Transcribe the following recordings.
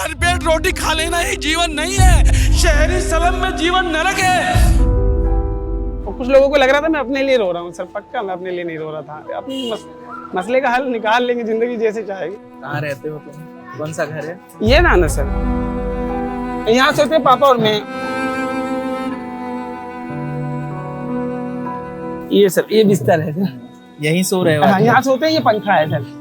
भरपेट रोटी खा लेना ही जीवन नहीं है। शहरी स्लम में जीवन नरक है। और कुछ लोगों को लग रहा था मैं अपने लिए रो रहा हूँ सर, पक्का मैं अपने लिए नहीं रो रहा था। अपनी मसले का हल निकाल लेंगे, जिंदगी जैसे चाहेगी। कहाँ रहते हो तुम? कौन सा घर है? ये ना सर, यहाँ सोते पापा और मैं। ये सर, ये बिस्तर है सर, यहीं सो रहे हो? हाँ, यहाँ सोते हैं। ये पंखा है सर।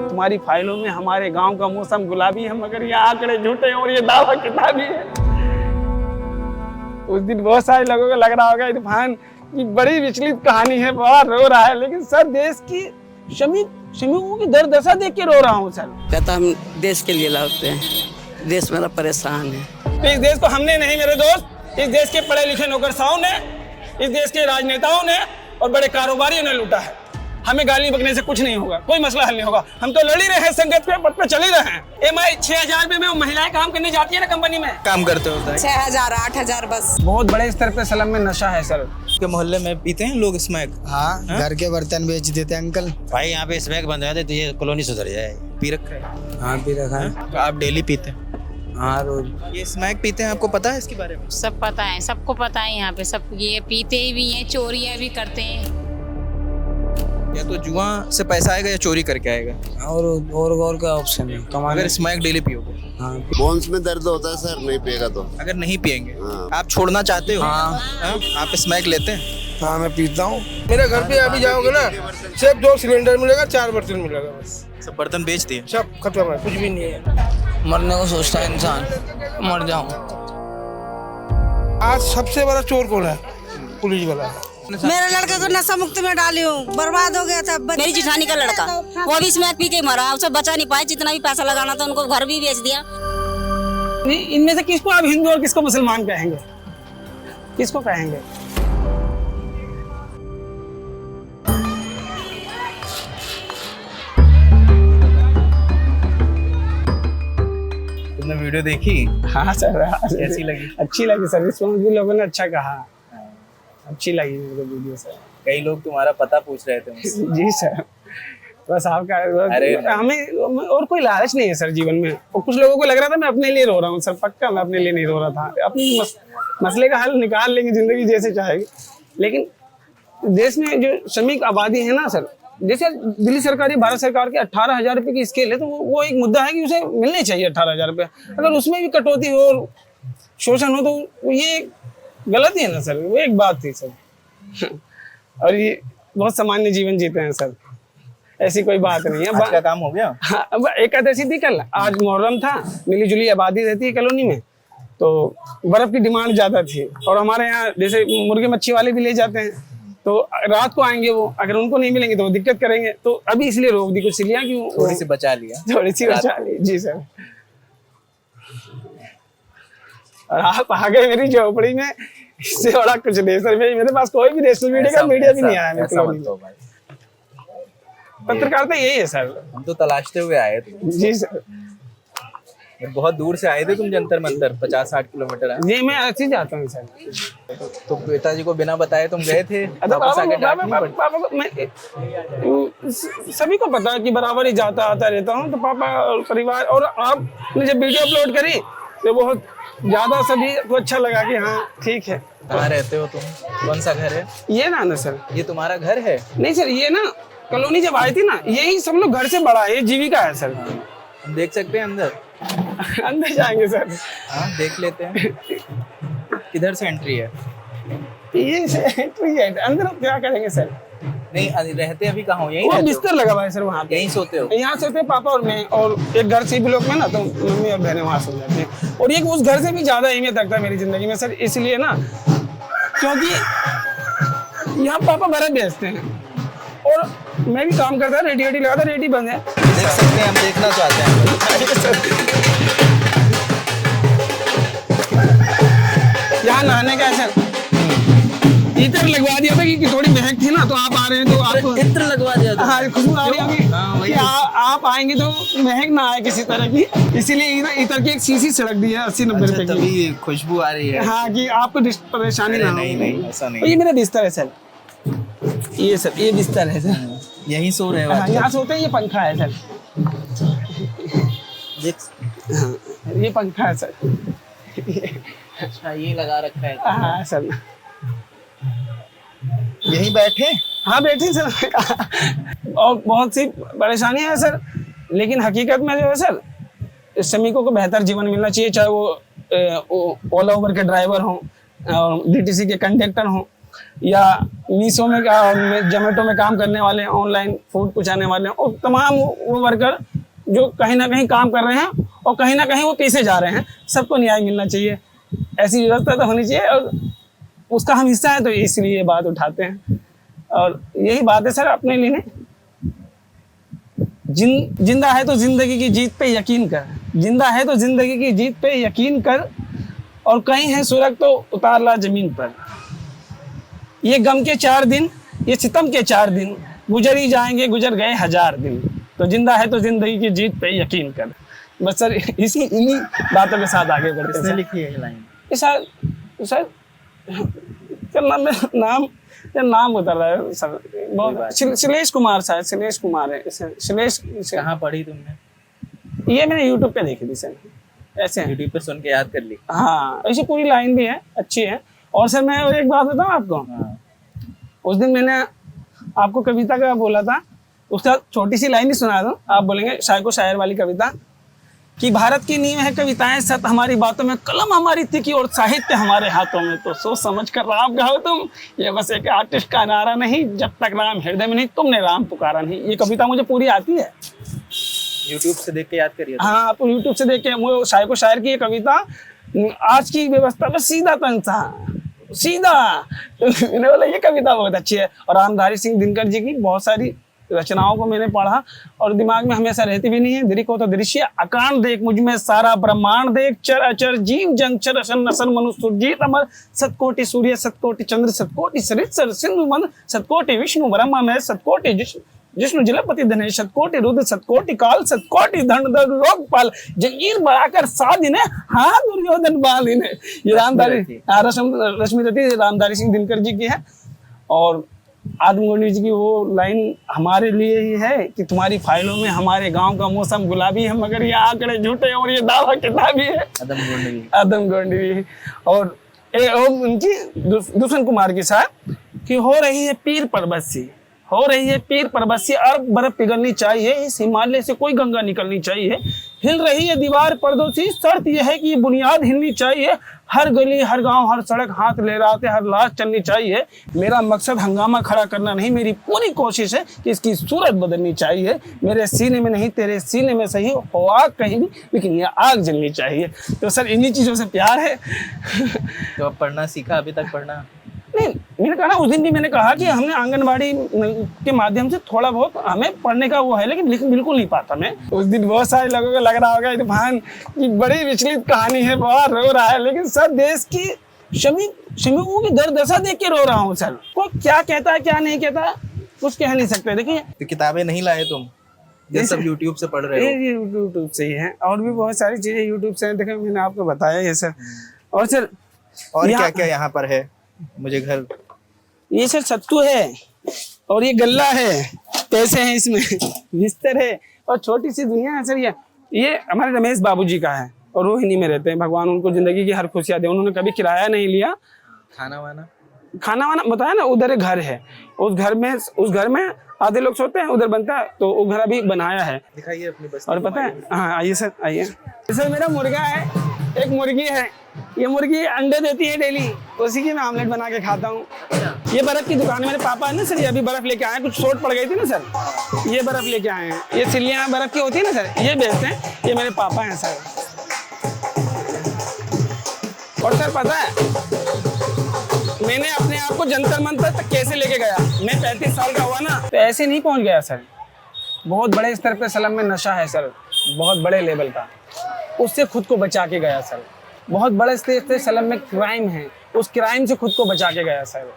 तुम्हारी फाइलों में हमारे गांव का मौसम गुलाबी है, मगर ये आंकड़े झूठे हैं और ये दावा किताबी है। उस दिन बहुत सारे लोगों को लग रहा होगा इरफान की बड़ी विचलित कहानी है, बड़ा रो रहा है, लेकिन सर देश की श्रमिकों की दुर्दशा देख के रो रहा हूँ सर। कहता हम देश के लिए लड़ते हैं, देश मेरा परेशान है। तो इस देश को हमने नहीं मेरे दोस्त, इस देश के पढ़े लिखे नौकरशाहों ने, इस देश के राजनेताओं ने और बड़े कारोबारियों ने लूटा है। हमें गाली बकने से कुछ नहीं होगा, कोई मसला हल नहीं होगा। हम तो लड़ ही रहे हैं, संघर्ष पे पथ पे चल ही रहे हैं। एमआई 6000 रुपए में महिलाएं काम करने जाती है ना कंपनी में। काम करते हो? 6000 8000 बस। बहुत बड़े स्तर पे स्लम में नशा है सर। के मोहल्ले में पीते हैं लोग स्मैक? हाँ, घर के बर्तन बेच देते हैं अंकल। भाई यहाँ पे स्मैक बंद हो जाते तो ये कॉलोनी सुधर जाए। पी रखा है? हाँ, पी रखा है। तो आप डेली पीते हैं? हाँ, रोज। ये स्मैक पीते हैं, आपको पता है इसके बारे में? सब पता है, सबको पता है। यहाँ पे सब ये पीते भी हैं, चोरियां भी करते हैं। या तो जुआ से पैसा आएगा या चोरी करके आएगा। और क्या ऑप्शन है कमाने? अगर स्मैक डेली पियोगे? हाँ। बोन्स में दर्द होता है सर, नहीं पिएगा तो। अगर नहीं पिएंगे हाँ। आप छोड़ना चाहते हो? हाँ। आप स्मैक लेते हैं? हाँ, मैं पीता हूँ। मेरे घर पे अभी जाओगे ना, सिर्फ 2 सिलेंडर मिलेगा, 4 बर्तन मिलेगा बस। सब बर्तन बेच दिए? सब खत्म है, कुछ भी नहीं है। मरने को सोचता है इंसान, मर जाऊं। आज सबसे बड़ा चोर कौन है? पुलिस वाला। मेरे लड़के को नशा मुक्त में डाली हूँ, बर्बाद हो गया था। मेरी जिठानी का लड़का, वो भी स्मैक पी के मरा, उसे बचा नहीं पाए। जितना भी पैसा लगाना था उनको घर भी बेच दिया। इनमें से किसको आप हिंदू और किसको मुसलमान कहेंगे? किसको कहेंगे? तुमने वीडियो देखी? हाँ सर। कैसी लगी? अच्छी लगी सर, रिस्पॉन्स भी लोगों ने अच्छा कहा। अच्छी लगी मेरे को वीडियो सर। कई लोग तुम्हारा पता पूछ रहे थे मुझसे। जी सर, बस आपका हमें और कोई लालच नहीं है सर जीवन में। और कुछ लोगों को लग रहा था मैं अपने लिए रो रहा हूँ सर, पक्का मैं अपने लिए नहीं रो रहा था। अपनी मसले का हल निकाल लेंगे, जिंदगी जैसे चाहेगी। लेकिन देश में जो श्रमिक आबादी है ना सर, जैसे दिल्ली सरकार या भारत सरकार की 18,000 रुपए की स्केल है, तो वो एक मुद्दा है कि उसे मिलने चाहिए 18,000 रुपये। अगर उसमें भी कटौती हो और शोषण हो तो ये गलत ही है ना सर। वो एक बात थी सर। और ये बहुत सामान्य जीवन जीते हैं सर, ऐसी कोई बात नहीं है। आज का काम हो गया? हाँ, एकादशी थी कल, आज मुहर्रम था। मिली जुली आबादी रहती है कॉलोनी में, तो बर्फ की डिमांड ज्यादा थी। और हमारे यहाँ जैसे मुर्गे मच्छी वाले भी ले जाते हैं, तो रात को आएंगे वो, अगर उनको नहीं मिलेंगे तो वो दिक्कत करेंगे। तो अभी इसलिए रोक दी कुछ लिया कि थोड़ी सी बचा लिया। थोड़ी सी बचा ली जी सर। और आप आ गए मेरी झोपड़ी में, इससे बड़ा कुछ नहीं सर। मेरे पास कोई भी नेशनल मीडिया भी नहीं आया। पत्रकारिता यही है सर। हम तो तलाशते हुए आए थे। जी सर। बहुत दूर से आए थे तुम, जंतर मंतर 50-60 किलोमीटर है? जी, मैं ऐसे जाता हूँ सर। तो पिताजी को बिना बताए तुम गए थे? सभी को पता है कि बराबर ही जाता आता रहता हूँ। तो पापा और परिवार और आपने जब वीडियो अपलोड करी तो बहुत ज्यादा सभी को अच्छा लगा कि हाँ ठीक है। कहाँ रहते हो तुम? कौन सा घर है? ये ना सर, ये तुम्हारा घर है? नहीं सर, ये ना कॉलोनी जब आई थी ना, यही सब लोग घर से बड़ा है, ये जीविका है सर। हम देख सकते हैं अंदर? अंदर जाएंगे सर? हाँ, देख लेते हैं। किधर से एंट्री है? ये एंट्री है, अंदर क्या करेंगे सर? नहीं, रहते अभी कहाँ हो? यहीं वो बिस्तर लगा हुआ है सर, वहाँ पे। यहीं सोते हो? यहाँ सोते हैं पापा और मैं, और एक घर से ब्लॉक में ना, तो मम्मी और बहनें वहाँ सो जाती हैं। और ये उस घर से भी ज्यादा अहमियत रखता है मेरी जिंदगी में सर, इसलिए ना क्योंकि यहाँ पापा बर्फ बेचते हैं और मैं भी काम करता है, रेडी लगाता, रेडी बंद है। देख सकते हैं, हम देखना चाहते हैं। यहाँ नहाने का है सर, इत्र लगवा दिया था कि थोड़ी महक थी ना, तो आप आ रहे हैं तो आपको इत्र लगवा दिया था? हाँ, खुशबू आ रही होगी कि आप आएंगे तो महक ना आए किसी तरह की, इसीलिए इत्र की एक शीशी सड़क दी है 80-90 रुपए की। तभी खुशबू आ रही है? हाँ, कि आपको परेशानी ना हो। नहीं, ऐसा नहीं। ये मेरा बिस्तर है सर, ये सर, ये बिस्तर है सर। यहीं सो रहे हो? हाँ, यहाँ सोते हैं। ये पंखा है सर। हाँ, ये पंखा है सर। अच्छा ये लगा रखा है, हाँ सर। यहीं बैठे? हाँ बैठे सर। और बहुत सी परेशानियां हैं सर, लेकिन हकीकत में जो है सर, श्रमिकों को बेहतर जीवन मिलना चाहिए, चाहे वो ओला उबर के ड्राइवर हों, डीटीसी के कंडक्टर हों, या मीशो में जोमेटो में काम करने वाले, ऑनलाइन फूड पहुँचाने वाले, और तमाम वो वर्कर जो कहीं ना कहीं काम कर रहे हैं और कहीं ना कहीं वो पीछे जा रहे हैं, सबको न्याय मिलना चाहिए। ऐसी व्यवस्था तो होनी चाहिए, और उसका हम हिस्सा है तो इसलिए ये बात उठाते हैं। और यही बात है सर अपने लिए, जिंदा है तो जिंदगी की जीत पे यकीन कर, जिंदा है तो जिंदगी की जीत पे यकीन कर, और कहीं है सुरग तो उतार ला जमीन पर। ये गम के 4 दिन, ये सितम के 4 दिन, गुजर ही जाएंगे, गुजर गए 1000 दिन, तो जिंदा है तो जिंदगी की जीत पे यकीन कर। बस सर इन्हीं बातों के साथ आगे बढ़ते हैं। लिखी है लाइन? सर नाम उतर रहा है सर, बहुत शिलेश कुमार शायद, शिलेश कुमार है। शिलेश कहाँ पढ़ी तुमने? ये मैंने यूट्यूब पे देखी थी सर, ऐसे यूट्यूब पे सुन के याद कर ली? हाँ, ऐसी पूरी लाइन भी है, अच्छी है। और सर मैं एक बात बताऊँ आपको, उस दिन मैंने आपको कविता का बोला था, उसका छोटी सी लाइन ही सुना दूं, आप बोलेंगे शायर को शायर वाली कविता, कि भारत की नींव है कविताएं, सत हमारी बातों में, कलम हमारी तीखी और साहित्य हमारे हाथों में, तो सोच समझ कर राम गाओ तुम, ये बस एक आर्टिस्ट का नारा नहीं, जब तक राम हृदय में नहीं तुमने राम पुकारा नहीं। ये कविता मुझे पूरी आती है, यूट्यूब से देख के याद करिए। हाँ, आप यूट्यूब से देख के, वो शायर को शायर की ये कविता आज की व्यवस्था में सीधा तनसा सीधा। मैंने बोला ये कविता बहुत अच्छी है। और रामधारी सिंह दिनकर जी की बहुत सारी रचनाओं को मैंने पढ़ा और दिमाग में हमेशा रहती भी नहीं है। दृक हो तो दृश्य, अकांड देख मुझ में सारा ब्रह्मांड देख, चर अचर जीव जंचर असन नसन मनुष्य जीत अमर, सतकोटि सूर्य सतकोटि चंद्र सतकोटि सरित्सर सिंधु मन, सतकोटि विष्णु ब्रह्मा में, सतकोटि जिष्णु जलपति धने, शतकोटि रुद्र सतकोटि काल, सतकोटि धनुधर लोकपाल, जंजीर बढ़ाकर साधिने, हाँ दुर्योधन बालिने। ये रामधारी रश्मि रति रामधारी सिंह दिनकर जी की है। और आदम गोंडी जी की वो लाइन हमारे लिए ही है कि तुम्हारी फाइलों में हमारे गांव का मौसम गुलाबी है, मगर ये आंकड़े झूठे और ये दावा किताबी है। आदम गोंडी भी। और उनकी दूषण कुमार के साथ कि हो रही है पीर पर्वत सी, हो रही है पीर पर्वत से अरब बर्फ पिघलनी चाहिए, इस हिमालय से कोई गंगा निकलनी चाहिए, हिल रही है दीवार पर्दों से, शर्त यह है कि ये बुनियाद हिलनी चाहिए, हर गली हर गांव हर सड़क हाथ ले रहा हर लाश चलनी चाहिए। मेरा मकसद हंगामा खड़ा करना नहीं, मेरी पूरी कोशिश है कि इसकी सूरत बदलनी चाहिए। मेरे सीने में नहीं तेरे सीने में सही हो आग कहीं भी, लेकिन ये आग जलनी चाहिए। तो सर इन्हीं चीज़ों से प्यार है। तो अब पढ़ना सीखा, अभी तक पढ़ना नहीं, मैंने कहा ना उस दिन भी मैंने कहा कि हमने आंगनबाड़ी के माध्यम से थोड़ा बहुत हमें पढ़ने का वो है, लेकिन बिल्कुल नहीं पाता मैं। उस दिन बहुत सारे लोगों को लग रहा होगा इरफान की बड़ी विचलित कहानी है, बहुत रो रहा है, लेकिन सर देश की श्रमिकों की दुर्दशा देख के रो रहा हूँ सर। कोई क्या कहता है क्या नहीं कहता कुछ कह नहीं सकते। देखिए तो किताबें नहीं लाए तुम, ये सब यूट्यूब से पढ़ रहे हो? ये यूट्यूब से ही है, और भी बहुत सारी चीजें यूट्यूब से देखें, मैंने आपको बताया ये सर। और सर और क्या क्या यहाँ पर है? मुझे घर ये सर सत्तू है और ये गल्ला है, पैसे हैं इसमें, बिस्तर है और छोटी सी दुनिया है सर। ये हमारे रमेश बाबूजी का है और रोहिणी में रहते हैं। भगवान उनको जिंदगी की हर खुशियाँ दे। उन्होंने कभी किराया नहीं लिया। खाना वाना बताया ना, उधर घर है, उस घर में आधे लोग सोते हैं, उधर बनता है, तो वो घर अभी बनाया है। दिखाइए अपनी बस्ती। और पता है, हाँ आइए सर आइए। सर मेरा मुर्गा है, एक मुर्गी है, ये मुर्गी अंडे देती है डेली, उसी की मैं आमलेट बना के खाता हूँ। ये बर्फ की दुकान मेरे पापा है ना सर, ये अभी बर्फ लेके आए हैं, कुछ शॉर्ट पड़ गई थी ना सर, ये बर्फ लेके आए हैं। ये सिल्लियाँ बर्फ की होती है ना सर, ये बेचते हैं, ये मेरे पापा हैं सर। और सर पता है मैंने अपने आप को जंतर मंतर तक कैसे लेके गया? मैं 35 साल का हुआ ना, तो ऐसे नहीं पहुंच गया सर। बहुत बड़े स्तर पे सलम में नशा है सर, बहुत बड़े लेवल का, उससे खुद को बचा के गया सर। बहुत बड़े स्तर पे सलम में क्राइम है, उस क्राइम से खुद को बचा के गया सर।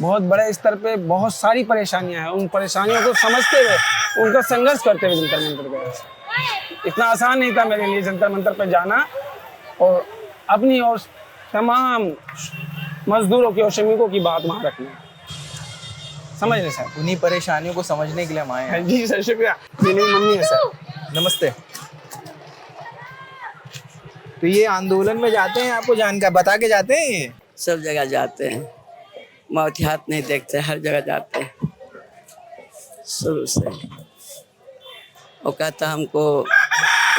बहुत बड़े स्तर पे बहुत सारी परेशानियां हैं, उन परेशानियों को समझते हुए उनका संघर्ष करते हुए जंतर मंतर गया सर। इतना आसान नहीं था मेरे लिए जंतर मंतर पर जाना और अपनी और तमाम मजदूरों की और श्रमिकों की बात वहाँ रखना। समझ रहे सर? उन्हीं परेशानियों को समझने के लिए हम आए हैं। जी सर, शुक्रिया। मेरी मम्मी है सर। नमस्ते। तो ये आंदोलन में जाते हैं, आपको जानकार बता के जाते हैं ये? सब जगह जाते हैं, मौत हाथ नहीं देखते, हर जगह जाते हैं शुरू से। वो कहता हमको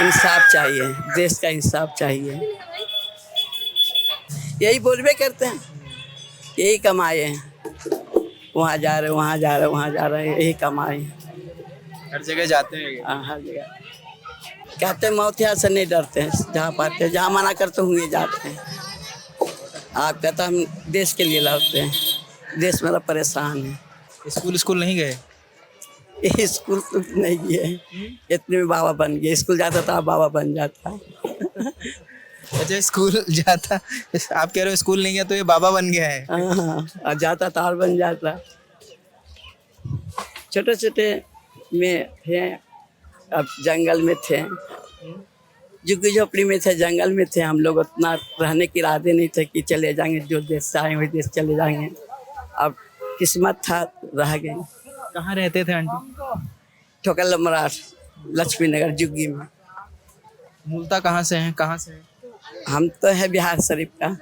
इंसाफ चाहिए, देश का इंसाफ चाहिए, यही बोलबे करते हैं, यही कमाए हैं, वहाँ जा रहे वहाँ जा रहे वहाँ जा रहे, यही कमाए हैं। हर जगह जाते हैं ये? हाँ, हर जगह कहते हैं, मौत हाथ से नहीं डरते हैं, जहाँ पाते हैं, जहाँ मना करते हुए जाते हैं। आप कहता हम देश के लिए लड़ते हैं, देश मेरा परेशान है। स्कूल नहीं गए? ये स्कूल तो नहीं गए, इतने में बाबा बन गए, स्कूल जाता था बाबा बन जाता। अच्छा, स्कूल जाता, आप कह रहे हो स्कूल नहीं गया तो ये बाबा बन गया है? हाँ, और जाता था और बन जाता। छोटे छोटे में थे, अब जंगल में थे, झुग्गी झोपड़ी में थे, जंगल में थे हम लोग, उतना रहने के इरादे नहीं थे कि चले जाएंगे, जो देश से आए वही देश चले जाएंगे। अब किस्मत था, रह गए। कहाँ रहते थे आंटी? ठोकर मराठ, लक्ष्मी नगर, जुग्गी में। मूलतः कहाँ से हैं, कहाँ से हैं? हम तो है बिहार शरीफ का।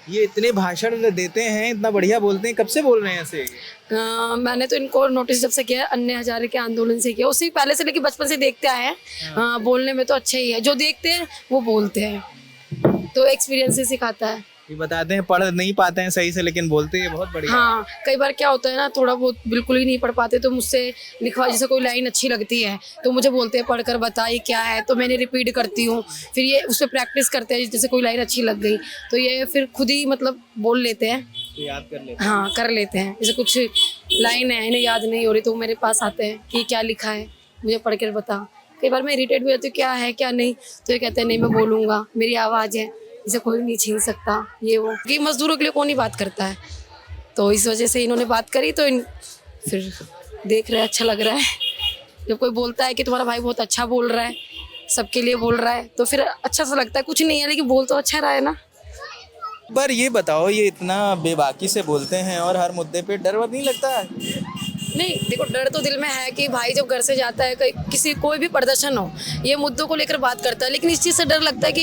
ये इतने भाषण देते हैं, इतना बढ़िया बोलते हैं, कब से बोल रहे हैं ऐसे? मैंने तो इनको नोटिस जब से किया, अन्य हजारे के आंदोलन से किया, उससे पहले से लेके बचपन से देखते आए हैं। हाँ, बोलने में तो अच्छा ही है, जो देखते हैं वो बोलते हैं, तो एक्सपीरियंस से सिखाता है। ये बताते हैं पढ़ नहीं पाते हैं सही से, लेकिन बोलते हैं बहुत बढ़िया। हाँ, कई बार क्या होता है ना, थोड़ा बहुत बिल्कुल ही नहीं पढ़ पाते, तो मुझसे लिखवा, जैसे कोई लाइन अच्छी लगती है तो मुझे बोलते हैं पढ़कर बता ये क्या है, तो मैंने रिपीट करती हूँ, फिर ये उस पर प्रैक्टिस करते हैं, जैसे कोई लाइन अच्छी लग गई तो ये फिर खुद ही मतलब बोल लेते हैं, तो याद कर लेते हैं। हाँ, कर लेते हैं। जैसे कुछ लाइन है इन्हें याद नहीं हो रही तो मेरे पास आते हैं कि क्या लिखा है, मुझे पढ़ कर बता। कई बार मैं इरिटेट भी होती हूँ, क्या है क्या नहीं, तो ये कहते हैं नहीं मैं बोलूँगा, मेरी आवाज़ है, इसे कोई नहीं छीन सकता, ये वो, कि मजदूरों के लिए कौन ही बात करता है, तो इस वजह से इन्होंने बात करी, तो फिर देख रहे हैं, अच्छा लग रहा है। जब कोई बोलता है कि तुम्हारा भाई बहुत अच्छा बोल रहा है, सबके लिए बोल रहा है, तो फिर अच्छा सा लगता है, कुछ नहीं है लेकिन बोल तो अच्छा रहा है ना। पर ये बताओ, ये इतना बेबाकी से बोलते हैं और हर मुद्दे पे डर वर नहीं लगता? नहीं, देखो डर तो दिल में है कि भाई जब घर से जाता है, किसी कोई भी प्रदर्शन हो, ये मुद्दों को लेकर बात करता है, लेकिन इस चीज़ से डर लगता है कि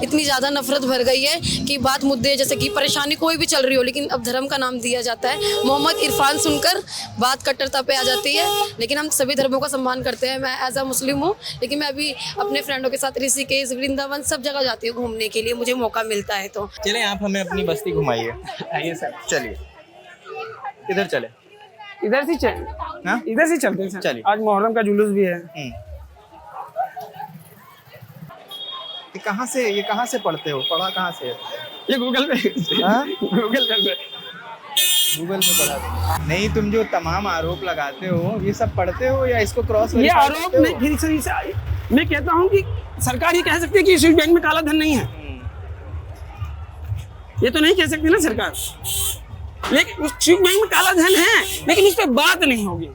इतनी ज़्यादा नफरत भर गई है कि बात मुद्दे जैसे कि परेशानी कोई भी चल रही हो, लेकिन अब धर्म का नाम दिया जाता है, मोहम्मद इरफान सुनकर बात कट्टरता पे आ जाती है। लेकिन हम सभी धर्मों का सम्मान करते हैं, मैं एज अ मुस्लिम हूँ, लेकिन मैं अभी अपने फ्रेंडों के साथ ऋषिकेश, वृंदावन सब जगह जाती हूँ घूमने के लिए, मुझे मौका मिलता है। तो चलें, आप हमें अपनी बस्ती घुमाइए। आइए सर। चलिए, किधर चले? इधर से चल, हाँ? इधर से चलते हैं सर। चलिए। आज मुहर्रम का जुलूस भी है। ये कहाँ से पढ़ते हो, पढ़ा कहाँ से? ये गूगल पे। हाँ? गूगल पे पढ़ा? नहीं, तुम जो तमाम आरोप लगाते हो, ये सब पढ़ते हो या इसको क्रॉस? ये आरोप नहीं, फिर सही मैं कहता हूँ कि सरकार ये कह सकती है कि स्विस बैंक में काला धन नहीं है, ये तो नहीं कह सकती ना सरकार, लेकिन उस स्विस बैंक में काला धन है, लेकिन इस पे बात नहीं होगी।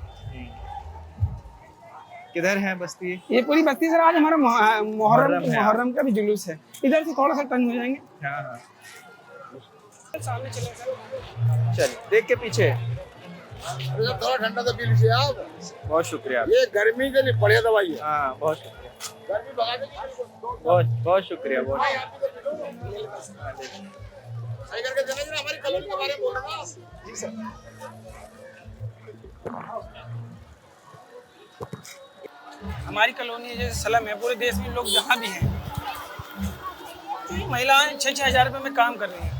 किधर है बस्ती? ये पूरी बस्ती सर। आज हमारा मुहर्रम का भी जुलूस है, इधर से थोड़ा सा टर्न हो जाएंगे। हाँ, सामने चले सर। चल देख के पीछे। थोड़ा ठंडा तो पी लीजिए आप। बहुत शुक्रिया। ये गर्मी के लिए बढ़िया दवाई है। हाँ, बहुत शुक्रिया, गर्मी भगाने के लिए बहुत शुक्रिया, बहुत सही करके देना जरा, हमारी कॉलोनी के बारे में बोल रहा। जी सर। हमारी कॉलोनी जैसे सलम है, पूरे देश में लोग जहाँ भी हैं, महिलाएं 6-6 हज़ार रुपये में काम कर रही हैं,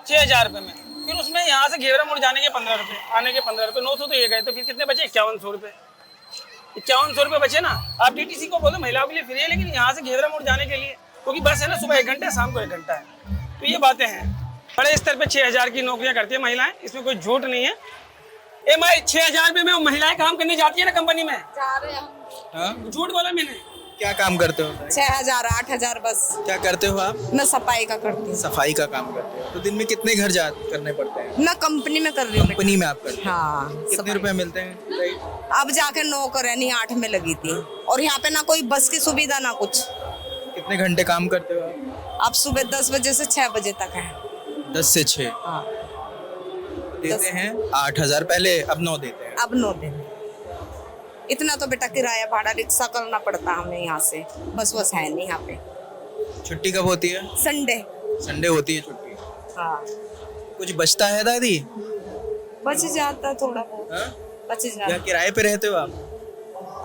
6,000 रुपये में, फिर उसमें यहाँ से घेवरा मोड़ जाने के 15 रुपये, आने के 15 रुपये, 900 तो ये गए, तो फिर कितने बचे? 5100 रुपये। 5100 रुपये बचे ना। आप DTC को बोलो महिलाओं के लिए फ्री है, लेकिन यहाँ से घेवरा मोड़ जाने के लिए, क्योंकि बस है ना, सुबह 1 घंटा है, शाम को 1 घंटा है, तो ये बातें हैं। बड़े स्तर पे 6,000 की नौकरियां करती है महिलाएं, इसमें कोई झूठ नहीं है। 6,000 रुपये में महिलाएं काम करने जाती है ना कंपनी में, झूठ बोला मैंने। क्या काम करते हो? 6,000 8,000 बस। क्या करते हो आप? मैं सफाई का करती हूँ। सफाई का काम करते हो, तो दिन में कितने घर करने पड़ते हैं? मैं कंपनी में कर रही हूँ। कंपनी में आप करते हैं? हाँ। कितने रुपए मिलते हैं? अब जाके 9 करनी 8 में लगी थी, और यहाँ पे ना कोई बस की सुविधा ना कुछ। कितने घंटे काम करते हो आप? अब सुबह 10 बजे से 6 बजे तक है। 10 से 6? हाँ। देते हैं 8,000 पहले, अब 9 देते हैं। अब 9 दिन। इतना तो बेटा किराया भाड़ा रिक्शा करना पड़ता हमें यहाँ से, बस है नहीं यहाँ पे। छुट्टी कब होती है? संडे। संडे होती है छुट्टी। हाँ कुछ बचता है दादी? बच जाता है थोड़ा बहुत। हाँ? बच या जाता। किराए पे रहते हो आप?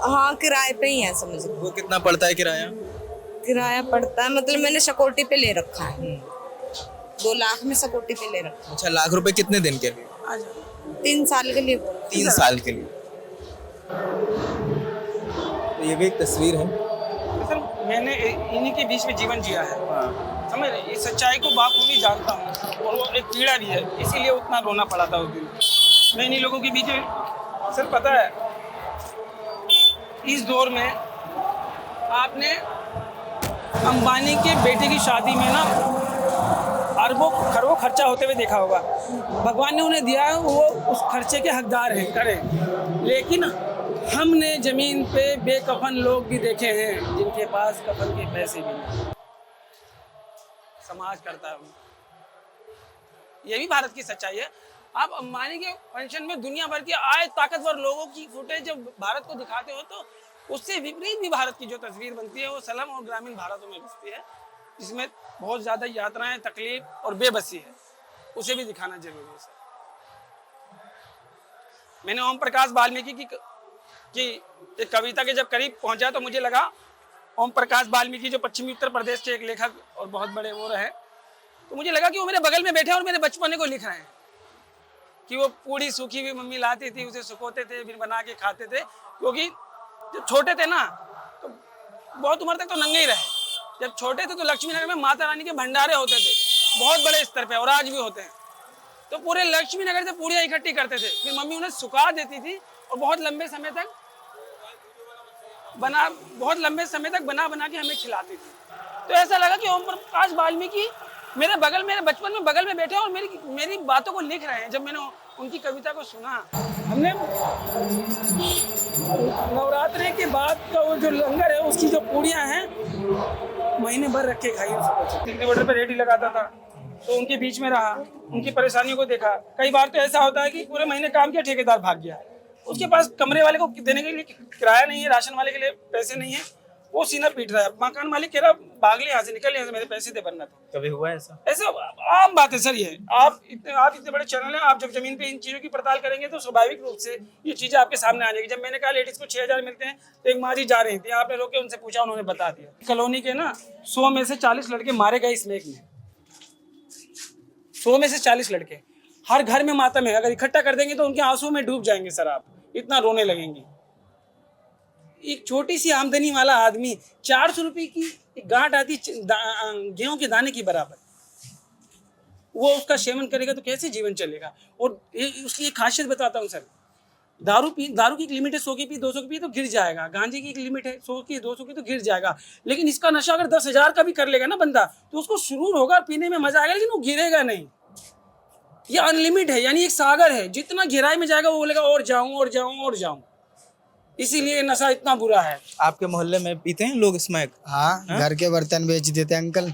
हाँ किराए पे ही है समझ लो। वो कितना पड़ता है किराया? किराया पड़ता है मतलब मैंने सिक्योरिटी पे ले रखा है। 2 लाख में सिक्योरिटी पे ले रखा अच्छा, लाख रुपए कितने दिन के लिए? है। 3 साल के लिए। 3 साल के लिए। तो ये भी एक तस्वीर है। सर मैंने इन्हीं के बीच में जीवन जिया है, समझ रहे, इस सच्चाई को बाखूबी जानता हूँ और वो एक पीड़ा भी है, इसीलिए उतना रोना पड़ा था उस दिन। मैं इन्हीं लोगों के बीच में, सर पता है इस दौर में आपने अंबानी के बेटे की शादी में ना अरबों खरबों खर्चा होते हुए देखा होगा। भगवान ने उन्हें दिया है, वो उस खर्चे के हकदार हैं, करें। लेकिन हमने जमीन पे बेकफन लोग भी देखे हैं जिनके पास कफन के पैसे भी नहीं। समाज करता है, ये भी भारत की सच्चाई है। आप अंबानी के फंक्शन में दुनिया भर के आए ताकतवर लोगों की फुटेज जब भारत को दिखाते हो तो उससे विपरीत भी भारत की जो तस्वीर बनती है वो सलम और ग्रामीण भारतों में बसती है, जिसमें बहुत ज़्यादा यात्राएं, तकलीफ और बेबसी है, उसे भी दिखाना जरूरी है। सर मैंने ओम प्रकाश वाल्मीकि की एक कविता के जब करीब पहुंचा तो मुझे लगा ओम प्रकाश वाल्मीकि जो पश्चिमी उत्तर प्रदेश के एक लेखक और बहुत बड़े वो रहे, तो मुझे लगा कि वो मेरे बगल में बैठे और मेरे बचपने को लिख रहे हैं कि वो पूरी सूखी हुई मम्मी लाती थी, उसे सुखोते थे, फिर बना के खाते थे, क्योंकि जब छोटे थे ना तो बहुत उम्र तक तो नंगे ही रहे। जब छोटे थे तो लक्ष्मी नगर में माता रानी के भंडारे होते थे बहुत बड़े स्तर पे, और आज भी होते हैं। तो पूरे लक्ष्मी नगर से पूड़ियाँ इकट्ठी करते थे, फिर मम्मी उन्हें सुखा देती थी और बहुत लंबे समय तक बना के हमें खिलाती थी। तो ऐसा लगा कि ओम प्रकाश वाल्मीकि मेरे बचपन में बगल में बैठे और मेरी बातों को लिख रहे हैं। जब मैंने उनकी कविता को सुना, हमने नवरात्रि के बाद का वो जो लंगर है उसकी जो पूड़ियाँ हैं महीने भर रख के खाई। किलोमीटर पे रेडी लगाता था तो उनके बीच में रहा, उनकी परेशानियों को देखा। कई बार तो ऐसा होता है कि पूरे महीने काम किया, ठेकेदार भाग गया, उसके पास कमरे वाले को देने के लिए किराया नहीं है, राशन वाले के लिए पैसे नहीं है, वो सीना पीट रहा है। मकान मालिक कह रहा भाग ले यहाँ से, निकल यहाँ से, मेरे पैसे दे बनना था। कभी हुआ ऐसा? ऐसा आम बात है सर। ये आप इतने बड़े चैनल हैं, आप जब जमीन पे इन चीज़ों की पड़ताल करेंगे तो स्वाभाविक रूप से ये चीज़ें आपके सामने आ जाएगी। जब मैंने कहा लेडीज़ को 6,000 मिलते हैं तो एक माँ जी जा रही थी, आपने रोके, उनसे पूछा, उन्होंने बता दिया। कॉलोनी के ना 100 में से 40 लड़के मारे गए स्नेक में। 100 में से 40 लड़के, हर घर में मातम है। अगर इकट्ठा कर देंगे तो उनके आंसू में डूब जाएंगे सर, आप इतना रोने लगेंगे। एक छोटी सी आमदनी वाला आदमी 400 रुपये की गांठ आती गेहूं के दाने की बराबर, वो उसका सेवन करेगा तो कैसे जीवन चलेगा। और उसकी एक खासियत बताता हूँ सर, दारू की एक लिमिट है, 100 की पी, 200 की पी तो गिर जाएगा। गांजे की एक लिमिट है, 100 की, 200 की तो गिर जाएगा। लेकिन इसका नशा अगर 10,000 का भी कर लेगा ना बंदा तो उसको सुरूर होगा, पीने में मजा आएगा, लेकिन वो गिरेगा नहीं। ये अनलिमिट है, यानी एक सागर है, जितना गहराई में जाएगा वो बोलेगा और जाऊं और जाऊं और जाऊं। इसीलिए नशा इतना बुरा है। आपके मोहल्ले में पीते हैं लोग स्मैक? हाँ, घर के बर्तन बेच देते हैं अंकल।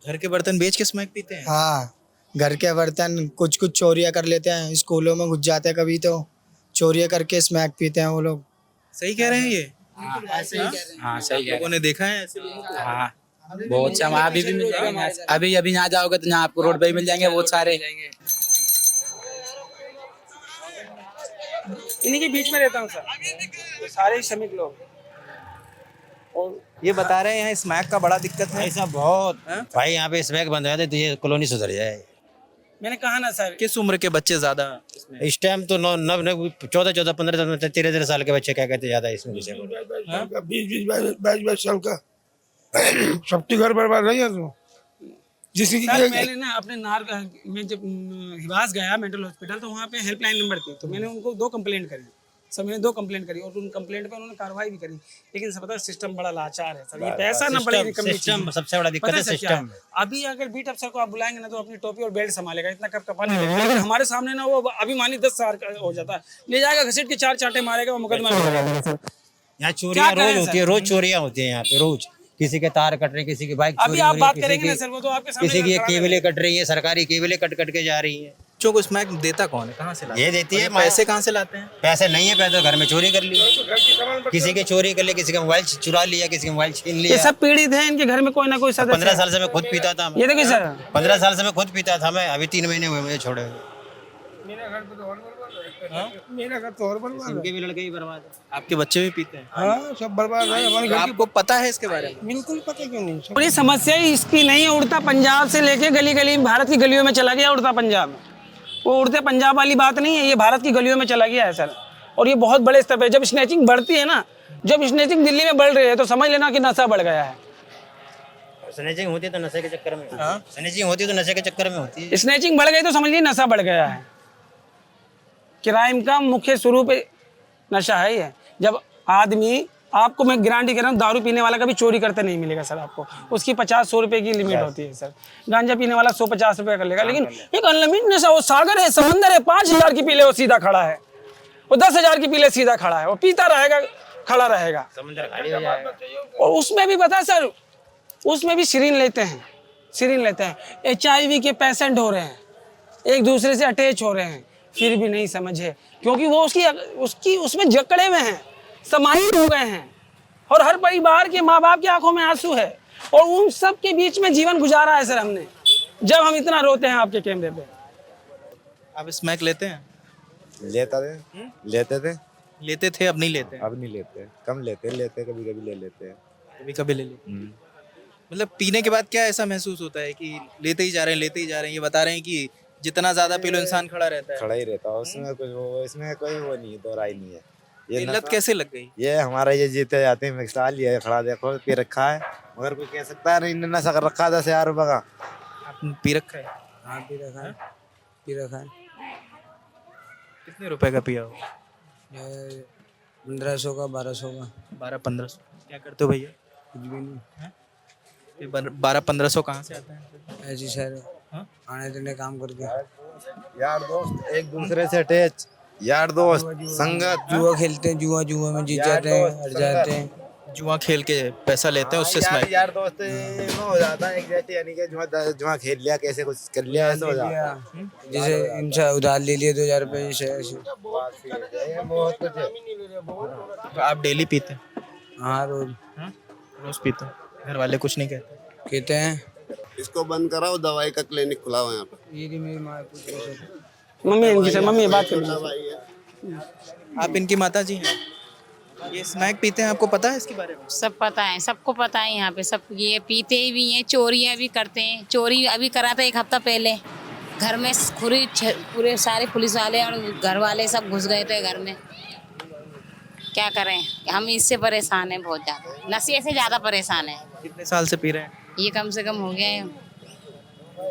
घर के बर्तन बेच के स्मैक पीते हैं? हाँ, घर के बर्तन कुछ चोरियां कर लेते हैं, स्कूलों में घुस जाते हैं, कभी तो चोरियां करके स्मैक पीते हैं वो लोग। सही कह रहे हैं ये? हाँ सही कह रहे लोगों ने देखा है ऐसे लोगों को? हैं। हाँ बहुत अच्छा, अभी भी मिल जाएंगे, अभी यहाँ जाओगे तो यहाँ आपको रोड पे ही मिल जाएंगे बहुत सारे। इन्हीं के बीच में रहता हूँ सर, तो सारे ही श्रमिक लोग। और ये बता रहे हैं यहाँ स्मैक का बड़ा दिक्कत है। ऐसा बहुत भाई, यहाँ पे स्मैक बंद हो जाए तो ये कॉलोनी सुधर जाए। मैंने कहा ना सर, किस उम्र के बच्चे ज्यादा? इस टाइम तो 14, 15, 13 साल के बच्चे क्या कहते ज्यादा इसमें विषय 20, 22 साल का सबके घर बर्बाद नहीं है। तो जिसकी सर मैंने ना अपने नार में जब हिवास गया मेंटल हॉस्पिटल तो वहाँ पे हेल्पलाइन नंबर थी, तो मैंने उनको 2 कंप्लेंट करी। सर मैंने 2 कंप्लेंट करी और उन कंप्लेंट पे उन्होंने कार्रवाई भी करी। लेकिन सब पता है सिस्टम बड़ा लाचार है सर, ये पैसा ना बड़ी सिस्टम सबसे बड़ा दिक्कत है सिस्टम। अभी अगर बीट अफसर को आप बुलाएंगे ना तो अपनी टोपी और बेल्ट संभालेगा, इतना कप कपा नहीं लगेगा। लेकिन हमारे सामने ना वो अभिमानी 10 साल का हो जाता है, ले जाएगा घसीट के 4 चांटे मारेगा, वो मुकदमा लगाएगा। यहाँ चोरियां रोज होती है, रोज चोरियां होती है यहाँ पे रोज। किसी के तार कट रहे, किसी की बाइक अभी आप बात करेंगे ना सर, वो तो आपके सामने किसी की केबलें कट रही है, सरकारी केबलें कट के जा रही है। बच्चों को स्मैक देता कौन है, कहाँ से लाते ये हैं? देती और है ये पैसे कहाँ से लाते हैं? पैसे नहीं है, पैसे घर में चोरी कर लिया, किसी की चोरी कर लिया, किसी का मोबाइल चुरा लिया, किसी का मोबाइल छीन ये लिया। सब पीड़ित हैं, इनके घर में कोई ना कोई सदस्य 15 साल से मैं खुद पीता था। ये देखिए सर, 15 साल से मैं खुद पीता था मैं, अभी 3 महीने हुए मुझे छोड़े हुए। मेरा घर तो और बर्बाद है। उनके भी लड़के ही बर्बाद है। आपके बच्चे भी पीते हैं? हाँ सब बर्बाद है हमारे तो घर की। आपको पता है इसके बारे में? बिल्कुल पता क्यों नहीं सब। और ये समस्या ही इसकी नहीं है। उड़ता पंजाब से लेके गली गली भारत की गलियों में चला गया उड़ता पंजाब। वो उड़ते पंजाब वाली बात नहीं है, ये भारत की गलियों में चला गया है सर। और ये बहुत बड़े स्तर पे जब स्नैचिंग बढ़ती है ना, जब स्नैचिंग दिल्ली में बढ़ रही है तो समझ लेना कि नशा बढ़ गया है। स्नैचिंग होती है तो नशे के चक्कर में, स्नैचिंग होती है तो नशे के चक्कर में होती है। स्नैचिंग बढ़ गई तो समझिए नशा बढ़ गया है। क्राइम का मुख्य स्वरूप नशा है ये। जब आदमी, आपको मैं गारंटी कर रहा हूँ, दारू पीने वाला कभी चोरी करते नहीं मिलेगा सर आपको। उसकी 50-100 रुपए की लिमिट होती है सर। गांजा पीने वाला 100-50 रुपए कर लेगा, लेकिन एक अनलिमिटेड नशा, वो सागर है, समंदर है, 5000 की पीले वो सीधा खड़ा है, वो 10,000 की पीले सीधा खड़ा है, वो पीता रहेगा, खड़ा रहेगा। समुद्र खाली हो जाएगा। और उसमें भी पता है सर, उसमें भी सिरिन लेते हैं, सिरिन लेते हैं। HIV के पेशेंट हो रहे हैं, एक दूसरे से अटैच हो रहे हैं, फिर भी नहीं समझे, क्योंकि वो उसकी उसमें जकड़े हुए हैं, समाहित हो गए हैं। और हर परिवार के माँ बाप की आंखों में आंसू है, और उन सब के बीच में जीवन गुजारा है सर हमने, जब हम इतना रोते हैं आपके कैमरे पे। आप स्मैक लेते हैं? लेते थे, लेते थे, अब नहीं लेते हैं? अब नहीं लेते, कम लेते कभी कभी ले लेते हैं। कभी कभी ले लेते हैं। मतलब पीने के बाद क्या ऐसा महसूस होता है कि लेते ही जा रहे हैं, लेते ही जा रहे हैं? ये बता रहे हैं कि जितना ज्यादा पी लो इंसान खड़ा रहता है। खड़ा ही रहता है, उसमें कुछ वो, इसमें कोई वो नहीं है, दोहराई नहीं है। ये लत कैसे लग गई? ये हमारा ये जीते जाते हैं मिसाल, ये खड़ा देखो पी रखा है, मगर कोई कह सकता है नहीं नशा कर रखा 10,000 रुपए का। आपने पी रखा है? हाँ पी रखा है, पी रखा है। कितने रुपए का पिया हो? 1500 का, 1200 का। 1200-1500। क्या करते हो भैया? कुछ भी नहीं। 1200-1500 कहाँ से आता है? ऐसी सर आने देने काम करके। यार दोस्त एक दूसरे से अटैच, यार दोस्त संगत, जुआ खेलते हैं, जुआ में जीत जाते हैं, हार जाते हैं। जुआ खेल के पैसा लेते हैं, उससे स्मैक। यार दोस्त हो जाता है एग्जैक्ट, यानी कि जुआ खेल लिया, कैसे कुछ कर लिया, ऐसा हो जाता है। जैसे इनसे उधार ले लिए 2000 रुपए, ऐसे बहुत कुछ है। तो आप डेली पीते हैं? हाँ रोज रोज पीते हैं? घर वाले कुछ नहीं कहते हैं? इसको बंद कराओ, दवाई का क्लिनिक खुला हुआ है यहाँ पे। ये मेरी माँ पूछ रही है। मम्मी इनकी सर, मम्मी बात कर। आप इनकी माता जी हैं? ये स्मैक पीते हैं, आपको पता है इसके बारे में? सब पता है, सबको पता है यहाँ पे। सब ये पीते भी हैं, चोरियाँ भी करते हैं। चोरी अभी करा था 1 हफ्ता पहले, घर में पूरे सारे पुलिस वाले और घर वाले सब घुस गए थे घर में। क्या करें, हम इससे परेशान हैं बहुत ज़्यादा, नशे से ज़्यादा परेशान हैं। कितने साल से पी रहे हैं? ये कम से कम हो गया है,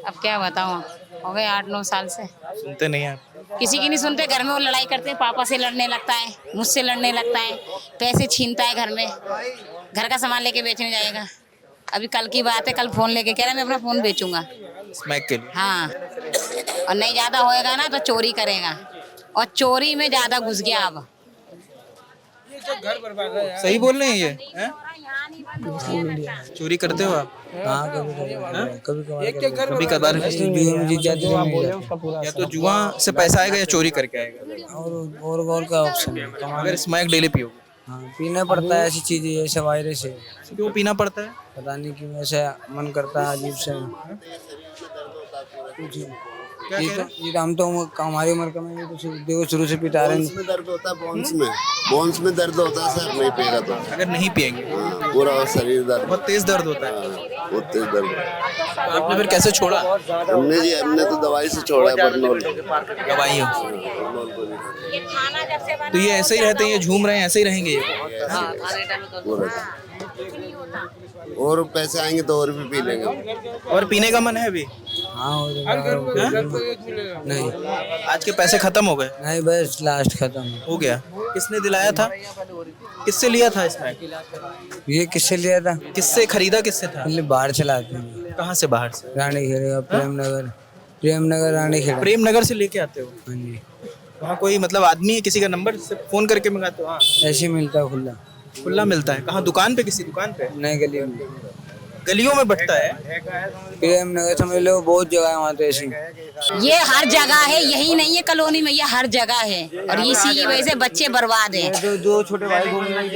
अब क्या बताऊँ, हो गए 8-9 साल से। सुनते नहीं आप? किसी की नहीं सुनते, घर में वो लड़ाई करते हैं, पापा से लड़ने लगता है, मुझसे लड़ने लगता है, पैसे छीनता है घर में, घर का सामान लेके बेचने जाएगा। अभी कल की बात है, कल फोन लेके कह रहा है मैं अपना फोन बेचूंगा स्मैक के लिए। हाँ, और नहीं ज़्यादा होएगा ना तो चोरी करेगा, और चोरी में ज़्यादा घुस गया अब। सही बोल रहे हैं ये हैं? चोरी करते हो आप? हाँ कभी कभार। पूरा या तो जुआ से पैसा आएगा या चोरी करके आएगा। और का ऑप्शन है। अगर स्मैक डेली पियोगे? हाँ पीना पड़ता है, ऐसी चीजें ऐसे वायरस है। क्यों पीना पड़ता है? पता नहीं क्यों ऐसा मन करता है अजीब से। ये हम तो हमारी उम्र का में तो देखो शुरू से पीता रहे हैं। में दर्द होता है, बोन्स में दर्द होता है सर, नहीं पिएगा तो। अगर नहीं पिएंगे पूरा शरीर दर्द, बहुत तेज दर्द होता है। बहुत तेज दर्द। तो आपने फिर कैसे छोड़ा? हमने तो दवाई से छोड़ा है, बर्नोल। दवाई तो ये ऐसे ही रहते हैं, ये झूम रहे हैं, ऐसे ही रहेंगे ये? और पैसे आएंगे तो और भी पी लेंगे। और पीने का मन है अभी? हाँ नहीं, आज के पैसे खत्म हो गए? नहीं बस लास्ट खत्म हो गया। किसने दिलाया था? किससे लिया था स्मैक? ये किससे लिया था? किससे खरीदा? किससे था? बाहर चलाते हैं। कहाँ से बाहर से? रानी खेड़ेगा, प्रेमनगर रानी खेड़ा। प्रेमनगर से लेके आते हो? हाँ जी। वहाँ कोई मतलब आदमी है, किसी का नंबर से फोन करके मंगाते हो? हाँ ऐसे मिलता है खुला। खुला मिलता है? कहाँ, दुकान पे? किसी दुकान पे? नई गली में। गलियों में बंटता है। प्रेम नगर समझ लो, बहुत जगह है वहाँ तो ऐसी। ये हर जगह है, यही नहीं है कॉलोनी में, ये हर जगह है और इसी की वजह से बच्चे बर्बाद हैं। दो छोटे भाई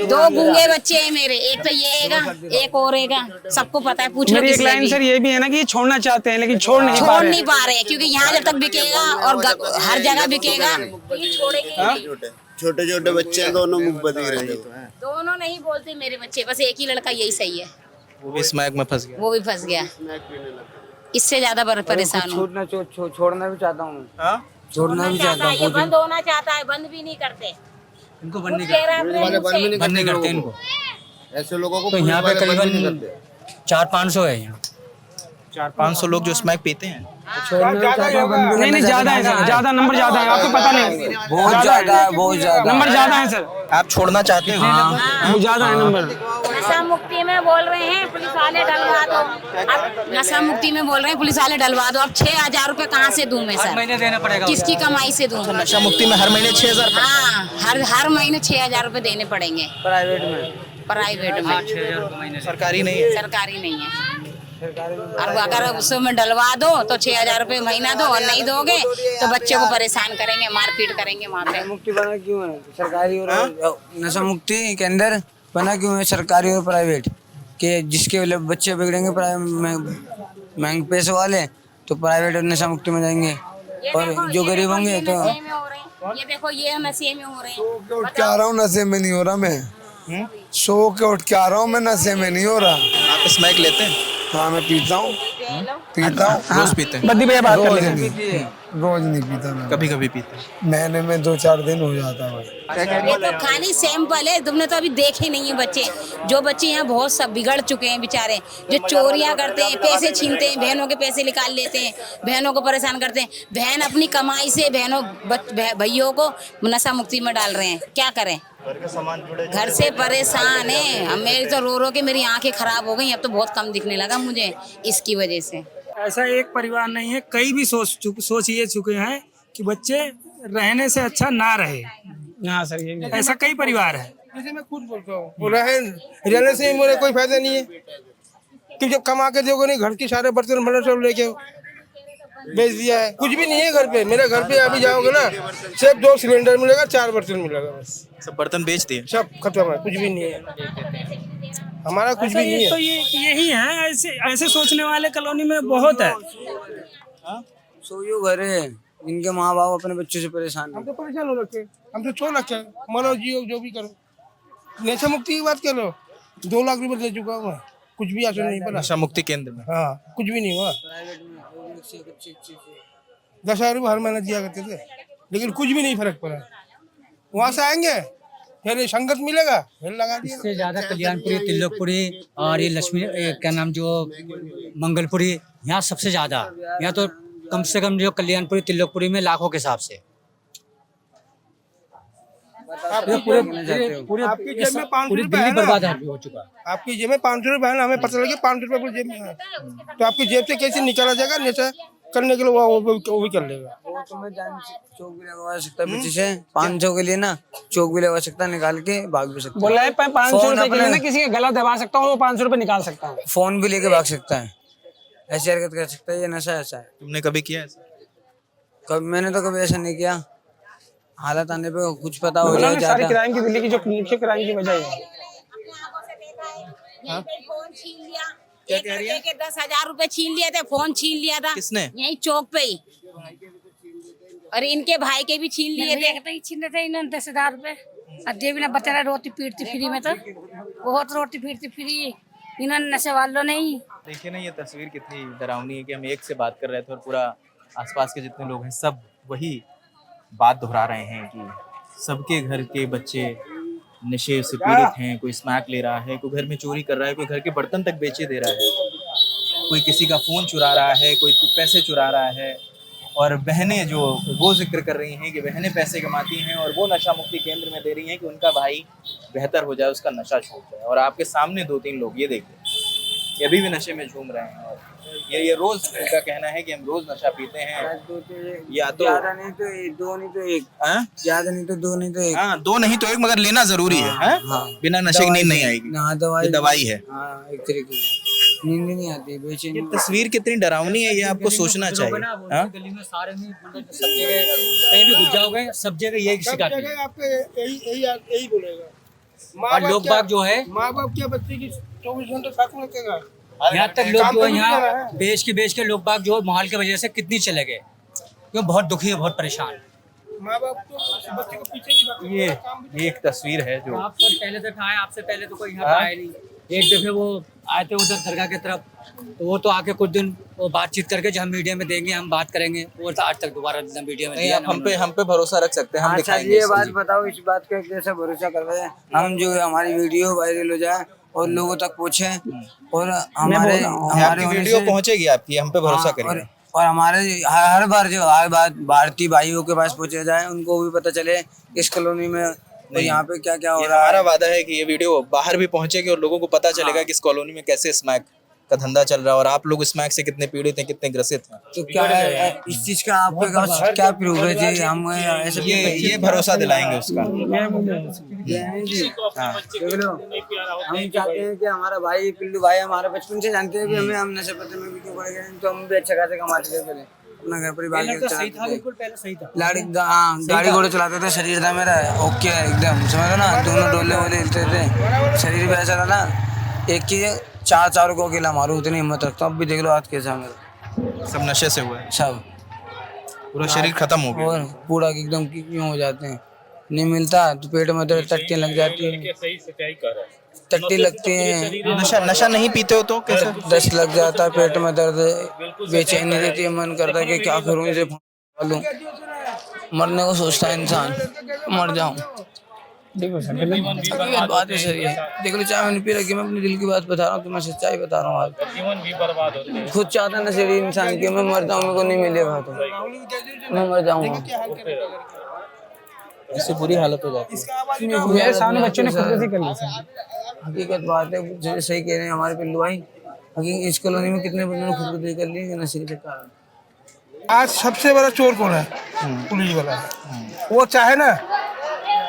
दो गूंगे बच्चे हैं मेरे, एक तो ये हैगा, एक और हैगा, सबको पता है, पूछ लो मेरी एक किसी लाइन भी। सर ये भी है ना कि ये छोड़ना चाहते हैं लेकिन छोड़ नहीं पा रहे हैं। क्योंकि यहाँ जब तक बिकेगा और हर जगह बिकेगा तो ये छोड़ेंगे ही नहीं। छोटे छोटे बच्चे दोनों मुंह बदी रहे। दोनों नहीं बोलते मेरे बच्चे, बस एक ही लड़का यही सही है, वो भी स्मैक में फंस गया। वो भी फंस गया। इससे ज्यादा परेशान हूँ। छोड़ना भी चाहता हूँ, छोड़ना भी चाहता हूँ। ये बंद होना चाहता है, बंद भी नहीं करते इनको बंद नहीं करते इनको। ऐसे लोगों को तो यहाँ पे करीबन 400-500 है यहाँ। 400-500 लोग जो स्मैक पीते हैं। नहीं नहीं ज्यादा है सर, ज्यादा नंबर ज्यादा है, आपको पता नहीं। बहुत ज्यादा है, बहुत ज्यादा नंबर ज्यादा है सर, आप छोड़ना चाहते हो? बहुत ज्यादा है नंबर। नशा मुक्ति में बोल रहे हैं पुलिस वाले डलवा दो, अब नशा मुक्ति में बोल रहे हैं पुलिस वाले डलवा दो। अब 6,000 रुपए कहाँ से दूं मैं सर? महीने देना पड़ेगा। किसकी कमाई से दूं? नशा मुक्ति में हर महीने 6,000। हाँ, हर महीने 6,000 रुपए देने पड़ेंगे प्राइवेट में। प्राइवेट में। 6,000 रुपये महीने। सरकारी नहीं है। सरकारी नहीं है। और अगर उसमें डलवा दो तो 6,000 रुपए महीना दो, और नहीं दोगे तो बच्चे को परेशान करेंगे, मारपीट करेंगे वहाँ पे। मुक्ति बना क्यों है सरकारी और नशा मुक्ति के अंदर बना क्यों है सरकारी और प्राइवेट के? जिसके बच्चे बिगड़ेंगे महंगे पैसे वाले तो प्राइवेट और नशा मुक्ति में जाएंगे, और जो गरीब होंगे तो ये देखो ये नशे में हो रहे हैं। उठ के आ रहा हूँ, नशे में नहीं हो रहा मैं। सो के उठ के आ रहा हूँ मैं, नशे में नहीं हो रहा। आप स्मैक लेते हैं? हाँ मैं पीता हूँ, रोज पीते हैं? बद्दी भैया बात कर रोज लेंगे। नहीं, रोज नहीं पीता मैं। कभी कभी पीते हैं। महीने में 2-4 दिन हो जाता है। ये तो खाली सैंपल है, तुमने तो अभी देखे नहीं है बच्चे। जो बच्चे यहाँ बहुत सब बिगड़ चुके हैं बेचारे, जो चोरियां करते हैं, पैसे छीनते हैं, बहनों के पैसे निकाल लेते हैं, बहनों को परेशान करते हैं। बहन अपनी कमाई से बहनों भैयों को नशा मुक्ति में डाल रहे हैं, क्या करें? घर से परेशान है हम, मेरी तो रो रो के मेरी आंखें खराब हो गई। अब तो बहुत कम दिखने लगा मुझे इसकी वजह से। ऐसा एक परिवार नहीं है, कई भी सोच ये चुके हैं कि बच्चे रहने से अच्छा ना रहे। हाँ सर ये ऐसा कई परिवार है। जैसे मैं खुद बोलता हूँ, रहने से मेरे कोई फायदा नहीं है कि जब कमा के दोगे नहीं, घर के सारे बर्तन बर्तन सब लेके बेच दिया है। कुछ भी नहीं है घर पे। मेरे घर पे अभी जाओगे ना, सिर्फ 2 सिलेंडर मिलेगा, 4 बर्तन मिलेगा, बस। सब बर्तन बेच दिए, सब खत्म है, कुछ भी नहीं है हमारा, कुछ भी नहीं है। तो यही है, ऐसे सोचने वाले कॉलोनी में बहुत है। सोयो घर है, इनके माँ बाप अपने बच्चों से परेशान है। हम तो परेशान हो रखे, हम तो छोड़ रखे, मरो जियो जो भी करो। नशा मुक्ति की बात करो, 2 लाख रुपए ले चुका हूँ मैं, कुछ भी असर नहीं पड़ा। नशा मुक्ति केंद्र में? हाँ, कुछ भी नहीं हुआ। 10,000 रुपये हर महीना दिया करते थे, लेकिन कुछ भी नहीं फर्क पड़ा। वहाँ से आएंगे फिर संगत मिलेगा, फिर लगा दिया। इससे ज्यादा कल्याणपुरी, तिलकपुरी और ये लक्ष्मी क्या नाम जो मंगलपुरी, यहाँ सबसे ज्यादा। यहाँ तो कम से कम जो कल्याणपुरी तिलकपुरी में लाखों के हिसाब से। आपकी जेब में 500 रुपए है बर्बाद ना, हो चुका। आपकी जेब में 500 रुपए है ना, हमें पता लगे 500 रुपए जेब में है, तो आपकी जेब से कैसे निकाला जाएगा? नशा करने के लिए वो भी कर लेगा। तो मैं चौक भी लगवा सकता पीछे से 500 के लिए ना, चौक भी लगवा सकता, निकाल के भाग भी सकता। बोला है 500 रुपए के लिए ना किसी का गला दबा सकता हूँ, वो 500 रुपए निकाल सकता हूँ। फोन भी लेके भाग सकता है, ऐसी हरकत कर सकता है। ये नशा ऐसा है। तुमने कभी किया ऐसा? मैंने तो कभी ऐसा नहीं किया। हालत आने पे कुछ पता हो जाए। सारी क्राइम की दिल्ली की जो मुख्य क्राइम की वजह है। फोन छीन लिया, क्या कह रही है? 10,000 रुपए छीन लिए थे, फोन छीन लिया था। किसने? यही चौक पे ही, और इनके भाई के भी छीन लिए थे। छीने थे इन्होंने 10,000 रुपए। अड्डे भी ना बेचारा रोटी पीटती फ्री में, तो बहुत रोटी पीटती फ्री इन्होंने, नशे वालों नहीं। देखिए ना, ये तस्वीर कितनी डरावनी है कि हम एक से बात कर रहे थे और पूरा आसपास के जितने लोग हैं सब वही बात दोहरा रहे हैं कि सबके घर के बच्चे नशे से पीड़ित हैं। कोई स्मैक ले रहा है, कोई घर में चोरी कर रहा है, कोई घर के बर्तन तक बेचे दे रहा है, कोई किसी का फोन चुरा रहा है, कोई पैसे चुरा रहा है। और बहनें जो वो जिक्र कर रही हैं कि बहनें पैसे कमाती हैं और वो नशा मुक्ति केंद्र में दे रही हैं कि उनका भाई बेहतर हो जाए, उसका नशा छूट जाए। और आपके सामने 2-3 लोग, ये देखिए, ये अभी भी नशे में झूम रहे हैं। और ये रोज उनका कहना है कि हम रोज नशा पीते हैं। या तो ज्यादा नहीं तो 2 नहीं तो 1, ज्यादा नहीं तो 2 नहीं तो 1। हाँ, 2 नहीं तो 1, मगर लेना जरूरी है। बिना नशे की नींद नहीं आएगी। हाँ, दवाई है। हाँ, एक तरीके की। नींद नहीं आती, बेचैनी। ये तस्वीर कितनी डरावनी है, ये आपको सोचना चाहिए। हाँ? गली में सारे में मतलब सब जगह कहीं भी घुस जाओगे सब जगह यही शिकायत है। आपके यही बोलेगा। और लोग बाग जो है माँ बाप क्या बच्चे की 24 घंटे साथ में रखेगा। यहाँ तक लोग जो है यहाँ बेच के लोग बाग जो है माहौल की वजह से कितनी चले गए, क्यों बहुत दुखी है, बहुत परेशान। माँ बाप तो बच्चे को पीछे नहीं भागते। ये एक तस्वीर है जो आप पर पहले दफे आए, आपसे पहले तो कोई यहाँ पे आया नहीं। एक दफे वो आए थे उधर दरगाह की तरफ, तो वो तो आके कुछ दिन वो बातचीत करके जो हम मीडिया में देंगे, हम बात करेंगे, वो तो आज तक दोबारा मीडिया में दिया ना। हम पे भरोसा रख सकते हैं, हम अच्छा दिखाएंगे। ये बात बताओ, इस बात का कैसे भरोसा कर रहे हैं हम, जो हमारी वीडियो वायरल हो जाए और लोगों तक पहुंचे और हमारे वीडियो पहुंचेगी आपकी, हम पे भरोसा करेंगे। और हमारे हर बार जो हर बात भारतीय भाइयों के पास पहुंचे जाए, उनको भी पता चले इस कॉलोनी में और यहाँ पे क्या क्या हो रहा है। हमारा वादा है कि ये वीडियो बाहर भी पहुंचेगी और लोगों को पता चलेगा कि इस कॉलोनी में कैसे स्मैक का धंधा चल रहा है और आप लोग स्मैक से कितने पीड़ित हैं, कितने ग्रसित हैं। तो क्या है इस चीज का आपके पास क्या प्रूफ है जी? हम ऐसे ये भरोसा दिलाएंगे उसका। देख लो, हम चाहते हैं कि हमारा भाई पिल्लू भाई हमारा बचपन से जानते हैं कि हमें हम नशे पत्ते में भी क्यों पड़ गए, तो हम भी अच्छा खासे कमाते थे पहले, अपना घर परिवार गाड़ी घोड़े चलाते थे, शरीर था मेरा ओके एकदम, समझ ना, दोनों डोले वोले हिलते थे, शरीर भी ऐसा था ना, एक चीज चार को अकेला मारू उतनी हिम्मत रखता हूँ। अभी देख लो आज कैसा मेरा, सब नशे से हुआ है, सब पूरा शरीर खत्म हो गया और पूरा एकदम क्यों हो जाते हैं, नहीं मिलता तो पेट में दर्द, टट्टियाँ लग जाती हैं, टट्टी लगती हैं। नशा नहीं पीते हो तो कैसे? दस्त लग जाता है, पेट में दर्द, बेचैनी रहती है, मन करता है कि क्या करूँ, इसे लूं, मरने को सोचता है इंसान, मर जाऊं। देखो बात है सही है, देख लो चाय मैंने पी रखी, मैं अपने दिल की बात बता रहा हूँ, तो मैं सच्चाई बता रहा हूँ आज। जीवन भी बर्बाद होता है, खुद चाहता है नशेड़ी इंसान की मैं मर जाऊँ, मेरे को नहीं मिलेगा तो मैं मर जाऊंगा, इससे बुरी हालत हो जाती है। मेरे सामने बच्चों ने खुदकुशी कर ली। हकीकत बात है, जो सही कह रहे हैं हमारे पिल्लू भाई, हकीकत इस कॉलोनी में कितने बंदों ने खुदकुशी कर ली नशे के कारण। आज सबसे बड़ा चोर कौन है? पुलिस वाला। वो चाहे ना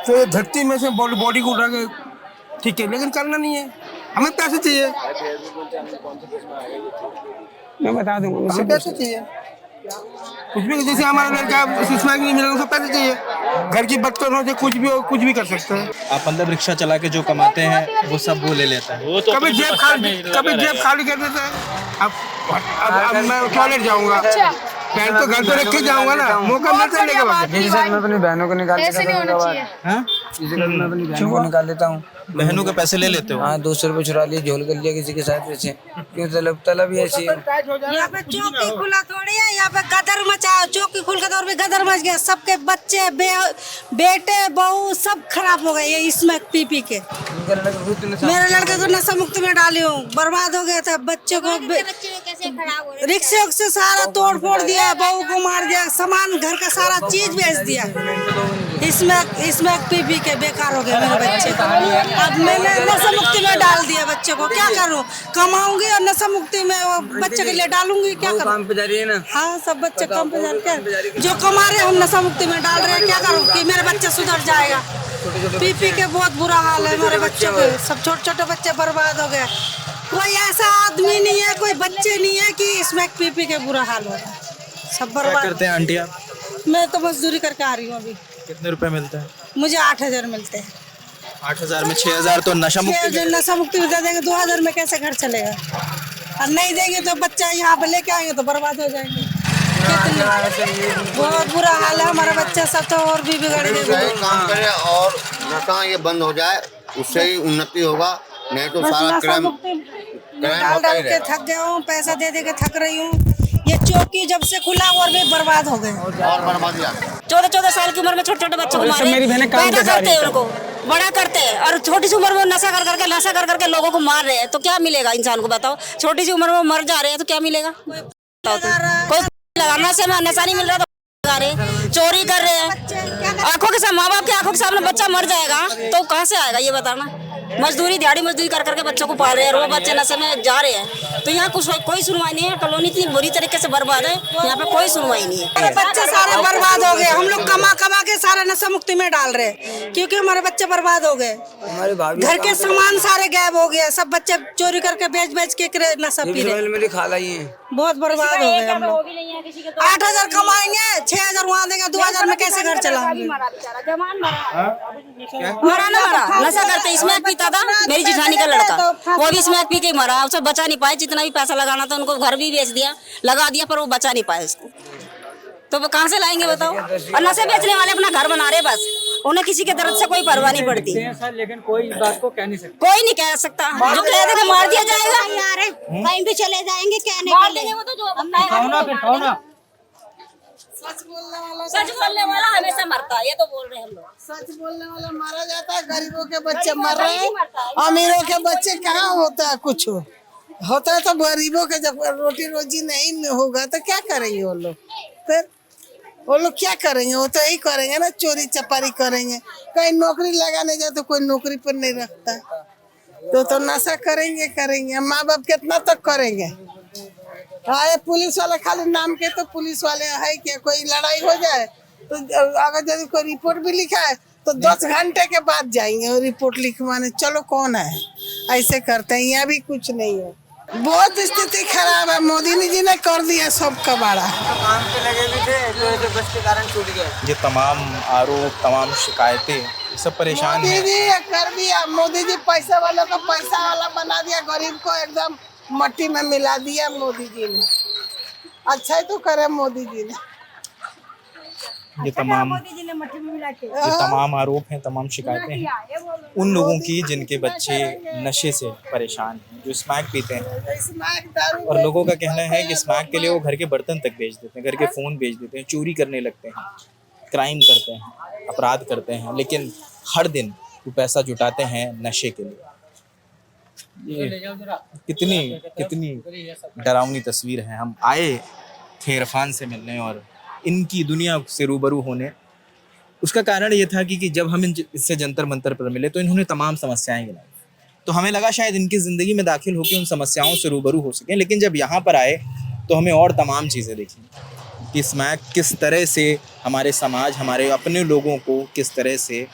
तो ये धरती में से बॉडी को उठा के ठीक है, लेकिन करना नहीं है, हमें पैसे चाहिए। मैं बता दूंगा, हमें पैसे चाहिए, कुछ भी, जैसे हमारा लड़का स्मैक नहीं मिला उसको पैसे चाहिए, घर की बर्तन हो जाए, कुछ भी हो, कुछ भी कर सकते हैं। आप मतलब रिक्शा चला के जो कमाते हैं वो सब वो ले लेता है, कभी जेब खाली कर देता है। अब मैं टॉयलेट जाऊंगा, पैंट तो घर पे रख के जाऊंगा ना, मौका मिलता है लेके। मैं अपनी बहनों को निकाल लेता हूँ, मैं अपनी बहनों को निकाल लेता हूँ, बहनों के पैसे ले लेते हो? हाँ, 200 रुपये चुरा लिए, झोल कर लिया किसी के साथ, वैसे क्यों तलब ही ऐसी है। यहाँ पे चौकी खुला थोड़ी है, यहाँ पे गदर मचा, चौकी खुल के दौर में गदर मच गया, सबके बच्चे बेटे बहू सब खराब हो गए ये इसमें पी के। मेरे लड़के को नशा मुक्ति में डाली हूँ, बर्बाद हो गया था, बच्चे को रिक्शे से सारा तोड़ फोड़ दिया, बहू को मार दिया, सामान घर का सारा चीज बेच दिया, इसमें पी के बेकार हो गए मेरे बच्चे। अब मैंने नशा मुक्ति में डाल दिया बच्चे को, क्या करूं, कमाऊंगी और नशा मुक्ति में बच्चे के लिए डालूंगी, क्या करूं? काम पे जा रही है ना? हाँ, सब बच्चे काम पे जा रहे हैं, जो कमा रहे हम नशा मुक्ति में डाल रहे हैं, क्या करूं कि मेरे बच्चे सुधर जाएगा। पी के बहुत बुरा हाल है मेरे बच्चों के, सब छोटे छोटे बच्चे बर्बाद हो गए, कोई ऐसा आदमी नहीं है, कोई बच्चे नहीं है कि इसमें पी के बुरा हाल हो रहा है, सब बर्बाद। क्या करते हैं आंटी आप? मैं तो मजदूरी करके आ रही हूँ अभी। कितने रुपए मिलते हैं? मुझे 8,000 मिलते हैं। 8,000 में 6,000 तो नशा मुक्ति में दे देंगे, 2,000 में कैसे घर चलेगा? और नहीं देंगे तो बच्चा यहाँ पे लेके आएंगे तो बर्बाद हो जाएंगे। बहुत बुरा हाल है हमारा बच्चा सब, तो और भी बिगड़ गए। काम करे और नशा ये बंद हो जाए, उससे ही उन्नति होगा, नहीं तो सारा क्राइम डाल के थक गया हूँ, पैसा दे के थक रही हूँ। ये चौकी जब से खुला और भी बर्बाद हो गए, और बर्बाद 14-14 साल की उम्र में छोटे छोटे बच्चों को पैदा करते हैं, उनको बड़ा करते हैं, और छोटी सी उम्र में नशा कर करके लोगों को मार रहे हैं, तो क्या मिलेगा इंसान को? बताओ, छोटी सी उम्र में मर जा रहे हैं तो क्या मिलेगा? कोई लगाना से नशा नहीं मिल रहा तो लगा रहे, चोरी कर रहे हैं, आंखों के सामने, माँ बाप की आंखों के सामने बच्चा मर जाएगा तो कहाँ से आएगा ये बताना? मजदूरी दिहाड़ी मजदूरी कर करके बच्चों को पाल रहे हैं और वो बच्चे नशे में जा रहे हैं। तो यहाँ कुछ कोई सुनवाई नहीं है। कॉलोनी इतनी बुरी तरीके से बर्बाद है, यहाँ पे कोई सुनवाई नहीं है। हमारे बच्चे सारे बर्बाद हो गए। हम लोग कमा कमा के सारा नशा मुक्ति में डाल रहे हैं क्योंकि हमारे बच्चे बर्बाद हो गए। घर के सामान सारे गायब हो गए। सब बच्चे चोरी करके बेच के नशा पी रहे हैं। मेरी खाला ही है, बहुत बर्बाद हो गए हम लोग। 8,000 कमाएंगे, 6,000 वहाँ देंगे, 2,000 में कैसे घर चलाएंगे? मरा ना मरा, नशा करते इसमें पीता था। मेरी जिठानी का लड़का, वो भी इसमें पी के मरा। उसे बचा नहीं पाए। जितना भी पैसा लगाना था उनको घर भी बेच दिया, लगा दिया, पर वो बचा नहीं पाए उसको। तो वो कहाँ से लाएंगे बताओ? और नशे बेचने वाले अपना घर बना रहे बस, उन्हें किसी के दर्द से कोई परवाह नहीं पड़ती। लेकिन कोई बात को कह नहीं सकता, कोई नहीं कह सकता। जो कह देगा मार दिया जाएगा, कहीं भी चले जाएंगे, कहने मार देंगे वो तो जो सच बोलने वाला हमेशा मरता है। ये तो बोल रहे हैं हम लोग। सच बोलने वाला मारा जाता है। गरीबों के बच्चे मर रहे हैं, अमीरों के बच्चे कहाँ होता है? कुछ होता है तो गरीबों के जब रोटी रोजी नहीं होगा तो क्या करेंगे वो लोग? फिर वो लोग क्या करेंगे? वो तो यही करेंगे ना, चोरी चपारी करेंगे। कहीं नौकरी लगाने जाए तो कोई नौकरी पर नहीं रखता, तो नशा करेंगे। माँ बाप कितना तक करेंगे? हाँ, पुलिस वाले खाली नाम के तो पुलिस वाले है क्या? कोई लड़ाई हो जाए तो अगर यदि कोई रिपोर्ट भी लिखा है तो 10 घंटे के बाद जाएंगे और रिपोर्ट लिखवाने। चलो कौन है? ऐसे करते हैं। यहाँ भी कुछ नहीं है, बहुत स्थिति खराब है। मोदी जी ने कर दिया सब कबाड़ा। काम पे लगे भी थे तो बस के कारण छूट गए। ये तमाम आरोप, तमाम शिकायतें, सब परेशान मोदी जी कर दिया। मोदी जी पैसा वालों को पैसा वाला बना दिया, गरीब को एकदम मट्टी में मिला दिया मोदी जी ने। अच्छा ही तो करे मोदी जी ने। ये तमाम आरोप हैं, तमाम शिकायतें हैं उन लोगों की जिनके बच्चे नशे से परेशान हैं, जो स्मैक पीते हैं। और लोगों का कहना है कि स्मैक के लिए वो घर के बर्तन तक बेच देते हैं, घर के फ़ोन बेच देते हैं, चोरी करने लगते हैं, क्राइम करते हैं, अपराध करते हैं, लेकिन हर दिन वो पैसा जुटाते हैं नशे के लिए। ये कितनी डरावनी तस्वीर है। हम आए थे इरफान से मिलने और इनकी दुनिया से रूबरू होने। उसका कारण ये था कि जब हम इससे जंतर मंतर पर मिले तो इन्होंने तमाम समस्याएं गिनाई, तो हमें लगा शायद इनकी ज़िंदगी में दाखिल होकर उन समस्याओं से रूबरू हो सकें। लेकिन जब यहाँ पर आए तो हमें और तमाम चीज़ें देखी कि स्मैक किस तरह से हमारे समाज, हमारे अपने लोगों को किस तरह से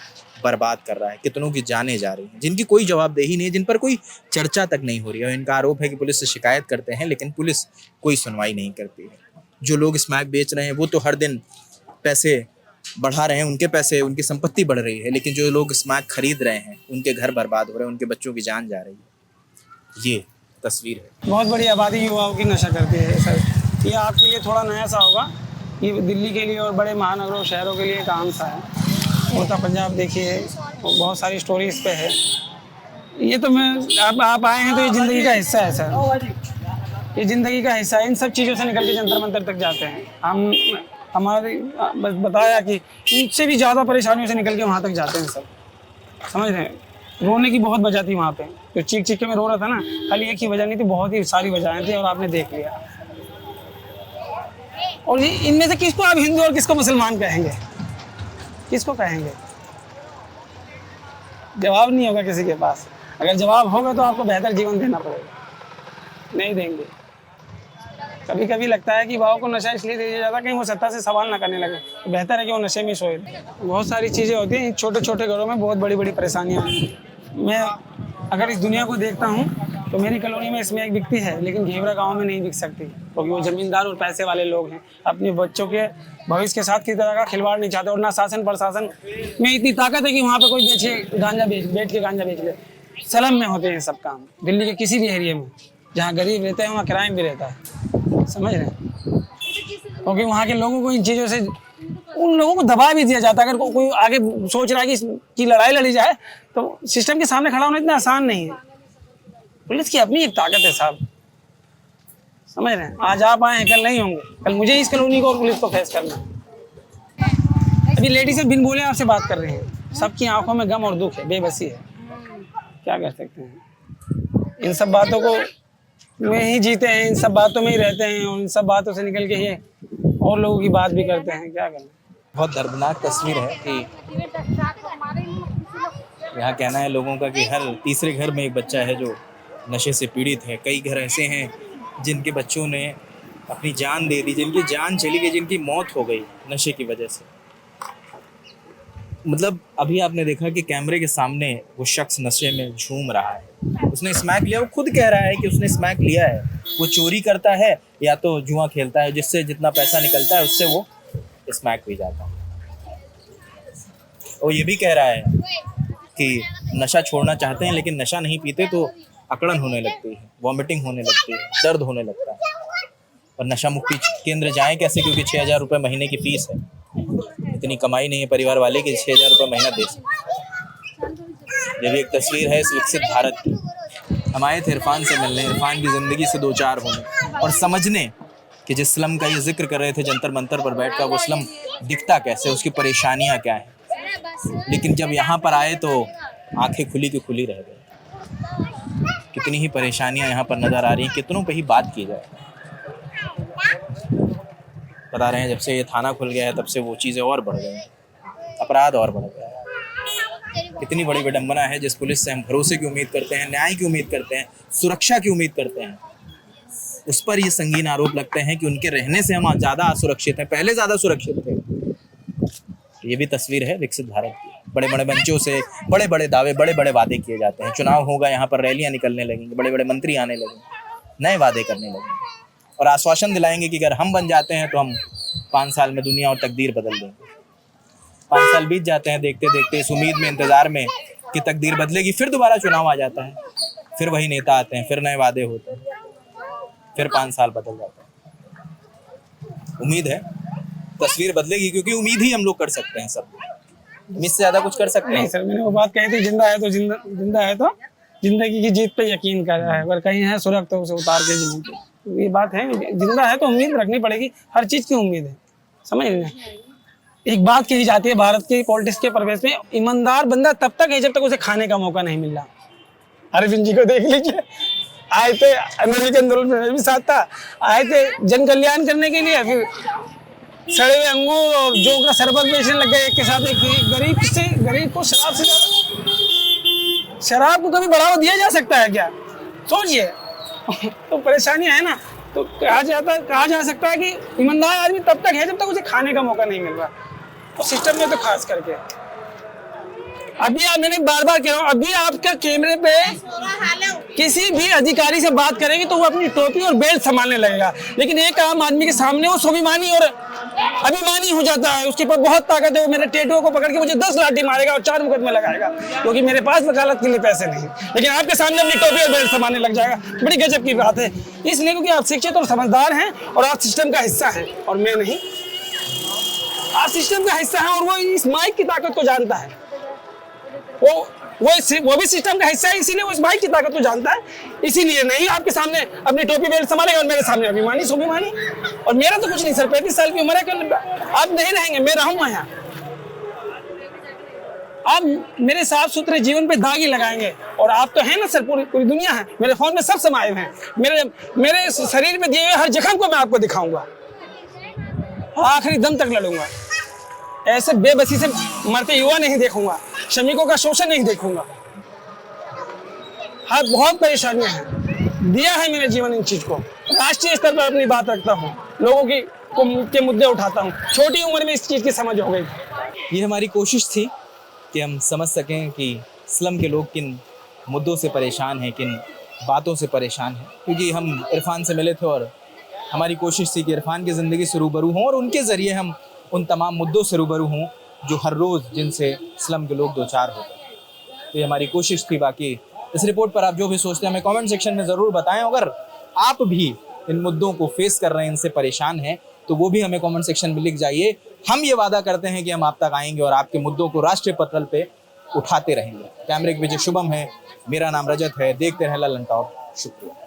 बर्बाद कर रहा है, कितनों की जानें जा रही हैं, जिनकी कोई जवाबदेही नहीं है, जिन पर कोई चर्चा तक नहीं हो रही है। और इनका आरोप है कि पुलिस से शिकायत करते हैं लेकिन पुलिस कोई सुनवाई नहीं करती है। जो लोग स्मैक बेच रहे हैं वो तो हर दिन पैसे बढ़ा रहे हैं, उनके पैसे, उनकी संपत्ति बढ़ रही है, लेकिन जो लोग स्मैक खरीद रहे हैं उनके घर बर्बाद हो रहे हैं, उनके बच्चों की जान जा रही है। ये तस्वीर है। बहुत बड़ी आबादी युवाओं की नशा करती है सर। ये आपके लिए थोड़ा नया सा होगा, ये दिल्ली के लिए और बड़े महानगरों शहरों के लिए एक आम सा है। उत्तर पंजाब देखिए, बहुत सारी स्टोरी इस पे है। ये तो आप आए हैं तो ये ज़िंदगी का हिस्सा है सर, ये ज़िंदगी का हिस्सा है। इन सब चीज़ों से निकल के जंतर मंतर तक जाते हैं। हमारे बस बताया कि इनसे भी ज़्यादा परेशानियों से निकल के वहाँ तक जाते हैं सब, समझ रहे हैं। रोने की बहुत वजह थी वहाँ पे, जो चीख चीख के मैं रो रहा था ना, खाली एक ही वजह नहीं थी, बहुत ही सारी वजहें थी और आपने देख लिया। और ये इनमें से किसको आप हिंदू और किसको मुसलमान कहेंगे? किसको कहेंगे? जवाब नहीं होगा किसी के पास। अगर जवाब होगा तो आपको बेहतर जीवन देना पड़ेगा, नहीं देंगे। कभी कभी लगता है कि भाव को नशा इसलिए दिया जाता है कहीं वो सत्ता से सवाल ना करने लगे, तो बेहतर है कि वो नशे में सोए। बहुत सारी चीज़ें होती हैं, छोटे छोटे घरों में बहुत बड़ी बड़ी परेशानियाँ हैं। मैं अगर इस दुनिया को देखता हूँ तो मेरी कॉलोनी में इसमें एक बिकती है, लेकिन घेवरा गांव में नहीं बिक सकती, क्योंकि वो ज़मींदार और पैसे वाले लोग हैं। अपने बच्चों के भविष्य के साथ किसी तरह का खिलवाड़ नहीं चाहते, और ना शासन प्रशासन में इतनी ताकत है कि वहाँ पे कोई बैठ के गांजा बेच ले। सलम में होते हैं सब काम, दिल्ली के किसी भी एरिया में जहाँ गरीब रहते हैं वहाँ क्राइम भी रहता है, समझ रहे हैं। क्योंकि वहाँ के लोगों को इन चीज़ों से, उन लोगों को दबा भी दिया जाता है। अगर कोई आगे सोच रहा है कि लड़ाई लड़ी जाए तो सिस्टम के सामने खड़ा होना इतना आसान नहीं है। पुलिस की अपनी एक ताकत है साहब, समझ रहे हैं। आज आप आए हैं, कल नहीं होंगे, कल मुझे इस कॉलोनी को और पुलिस को फेस करना है। अभी लेडीज से बिन बोले आपसे बात कर रहे हैं, सबकी आंखों में गम और दुख है, बेबसी है, क्या कर सकते हैं। इन सब बातों को में ही जीते हैं, इन सब बातों में ही रहते हैं, और इन सब बातों से निकल के ये और लोगों की बात भी करते हैं, क्या करना। बहुत दर्दनाक तस्वीर है कि यहाँ कहना है लोगों का कि हर तीसरे घर में एक बच्चा है जो नशे से पीड़ित है। कई घर ऐसे हैं जिनके बच्चों ने अपनी जान दे दी, जिनकी जान चली गई, जिनकी मौत हो गई नशे की वजह से। मतलब अभी आपने देखा कि कैमरे के सामने वो शख्स नशे में झूम रहा है, उसने स्मैक लिया, वो खुद कह रहा है कि उसने स्मैक लिया है। वो चोरी करता है या तो जुआ खेलता है, जिससे जितना पैसा निकलता है उससे वो स्मैक पी जाता है। वो ये भी कह रहा है कि नशा छोड़ना चाहते हैं लेकिन नशा नहीं पीते तो अकड़न होने लगती है, वॉमिटिंग होने लगती है, दर्द होने लगता है। और नशा मुक्ति केंद्र जाएं कैसे, क्योंकि 6,000 रुपये महीने की फीस है। इतनी कमाई नहीं है परिवार वाले कि 6,000 रुपये महीना दे सकें। ये भी एक तस्वीर है इस विकसित भारत की। हम आए थे इरफान से मिलने, इरफान की ज़िंदगी से दो चार होने और समझने कि जिस स्लम का ये जिक्र कर रहे थे जंतर मंतर पर बैठकर, वो स्लम दिखता कैसे, उसकी परेशानियाँ क्या हैं। लेकिन जब यहाँ पर आए तो आंखें खुली की खुली रह गई। कितनी ही परेशानियाँ यहाँ पर नज़र आ रही हैं, कितनों पे ही बात की जाए। बता रहे हैं जब से ये थाना खुल गया है तब से वो चीज़ें और बढ़ गई हैं, अपराध और बढ़ गया है। कितनी बड़ी विडंबना है जिस पुलिस से हम भरोसे की उम्मीद करते हैं, न्याय की उम्मीद करते हैं, सुरक्षा की उम्मीद करते हैं, उस पर ये संगीन आरोप लगते हैं कि उनके रहने से हम ज़्यादा असुरक्षित हैं, पहले ज़्यादा सुरक्षित थे। ये भी तस्वीर है विकसित भारत की। बड़े बड़े मंचों से बड़े बड़े दावे, बड़े बड़े वादे किए जाते हैं। चुनाव होगा, यहाँ पर रैलियाँ निकलने लगेंगी, बड़े बड़े मंत्री आने लगेंगे, नए वादे करने लगेंगे और आश्वासन दिलाएंगे कि अगर हम बन जाते हैं तो हम 5 साल में दुनिया और तकदीर बदल देंगे। 5 साल बीत जाते हैं देखते देखते, इस उम्मीद में, इंतज़ार में कि तकदीर बदलेगी। फिर दोबारा चुनाव आ जाता है, फिर वही नेता आते हैं, फिर नए वादे होते हैं, फिर 5 साल बदल जाते हैं। उम्मीद है तस्वीर बदलेगी, क्योंकि उम्मीद ही हम लोग कर सकते हैं। सब उम्मीद से ज़्यादा कुछ कर सकते हैं नहीं सर, मैंने वो बात कही थी, जिंदा है तो जिंदगी की जीत पे यकीन कर रहा है, अगर कहीं है सुरख तो उसे उतार के जीवन। ये बात है, जिंदा है तो उम्मीद रखनी पड़ेगी, हर चीज़ की उम्मीद है। समझ रहे हैं? एक बात कही जाती है भारत की पॉलिटिक्स के परिवेश में, ईमानदार बंदा तब तक है जब तक उसे खाने का मौका नहीं मिल रहा। अरविंद जी को देख लीजिए, आए थे अमेरिकन आंदोलन में भी साथ था, आए थे जन कल्याण करने के लिए, फिर सड़े हुए अंगूर और जो का शरबत बेचने लग गए एक के साथ। एक गरीब को शराब से ज्यादा, शराब को कभी बढ़ावा दिया जा सकता है क्या? सोचिए। तो परेशानियां है ना, तो कहा जा सकता है कि ईमानदार आदमी तब तक है जब तक उसे खाने का मौका नहीं मिल रहा, और सिस्टम में तो खास करके। अभी मैंने बार बार कह रहा हूँ, अभी आपका कैमरे पे किसी भी अधिकारी से बात करेंगे तो वो अपनी टोपी और बेल्ट संभालने लगेगा, लेकिन एक आम आदमी के सामने वो स्वाभिमानी और अभिमानी हो जाता है। उसके पास बहुत ताकत है, वो मेरे टेटुओं को पकड़ के मुझे 10 लाठी मारेगा और 4 मुकदमे लगाएगा, क्योंकि मेरे पास वकालत के लिए पैसे नहीं। लेकिन आपके सामने अपनी टोपी और बेल्ट संभालने लग जाएगा, बड़ी गजब की बात है। इसलिए क्योंकि आप शिक्षित और समझदार हैं और आप सिस्टम का हिस्सा हैं, और मैं नहीं। आप सिस्टम का हिस्सा है और वो इस माइक की ताकत को जानता है। वो भी सिस्टम का हिस्सा है, इसीलिए वो इस माइक की ताकत को जानता है। इसीलिए नहीं आपके सामने अपनी टोपी बेल्ट संभालेगा और मेरे सामने अभिमानी स्वाभिमानी। और मेरा तो कुछ नहीं सर, 35 साल की उम्र है, कल आप नहीं रहेंगे, मैं रहूंगा यहाँ। आप मेरे साफ सुथरे जीवन पे दाग ही लगाएंगे, और आप तो हैं ना सर, पूरी दुनिया है, मेरे फोन में सब समाये हुए हैं। मेरे शरीर में दिए हुए हर जख्म को मैं आपको दिखाऊंगा, आखिरी दम तक लड़ूंगा। ऐसे बेबसी से मरते युवा नहीं देखूंगा, श्रमिकों का शोषण नहीं देखूंगा। हाँ, बहुत परेशानियां हैं, दिया है मेरे जीवन इन चीज को। राष्ट्रीय स्तर पर अपनी बात रखता हूँ, लोगों के मुद्दे उठाता हूँ। छोटी उम्र में इस चीज की समझ हो गई। ये हमारी कोशिश थी कि हम समझ सकें कि स्लम के लोग किन मुद्दों से परेशान हैं, किन बातों से परेशान हैं, क्योंकि हम इरफान से मिले थे और हमारी कोशिश थी कि इरफान की ज़िंदगी से रूबरू हों और उनके ज़रिए हम उन तमाम मुद्दों से रूबरू हों जो हर रोज़ जिनसे स्लम के लोग दो चार होते हैं। तो ये हमारी कोशिश थी। बाकी इस रिपोर्ट पर आप जो भी सोचते हैं हमें कमेंट सेक्शन में ज़रूर बताएं। अगर आप भी इन मुद्दों को फेस कर रहे हैं, इनसे परेशान हैं, तो वो भी हमें कमेंट सेक्शन में लिख जाइए। हम ये वादा करते हैं कि हम आप तक आएंगे और आपके मुद्दों को राष्ट्रीय पटल पे उठाते रहेंगे। कैमरे के पीछे शुभम है, मेरा नाम रजत है। देखते रहें ललन टॉप। शुक्रिया।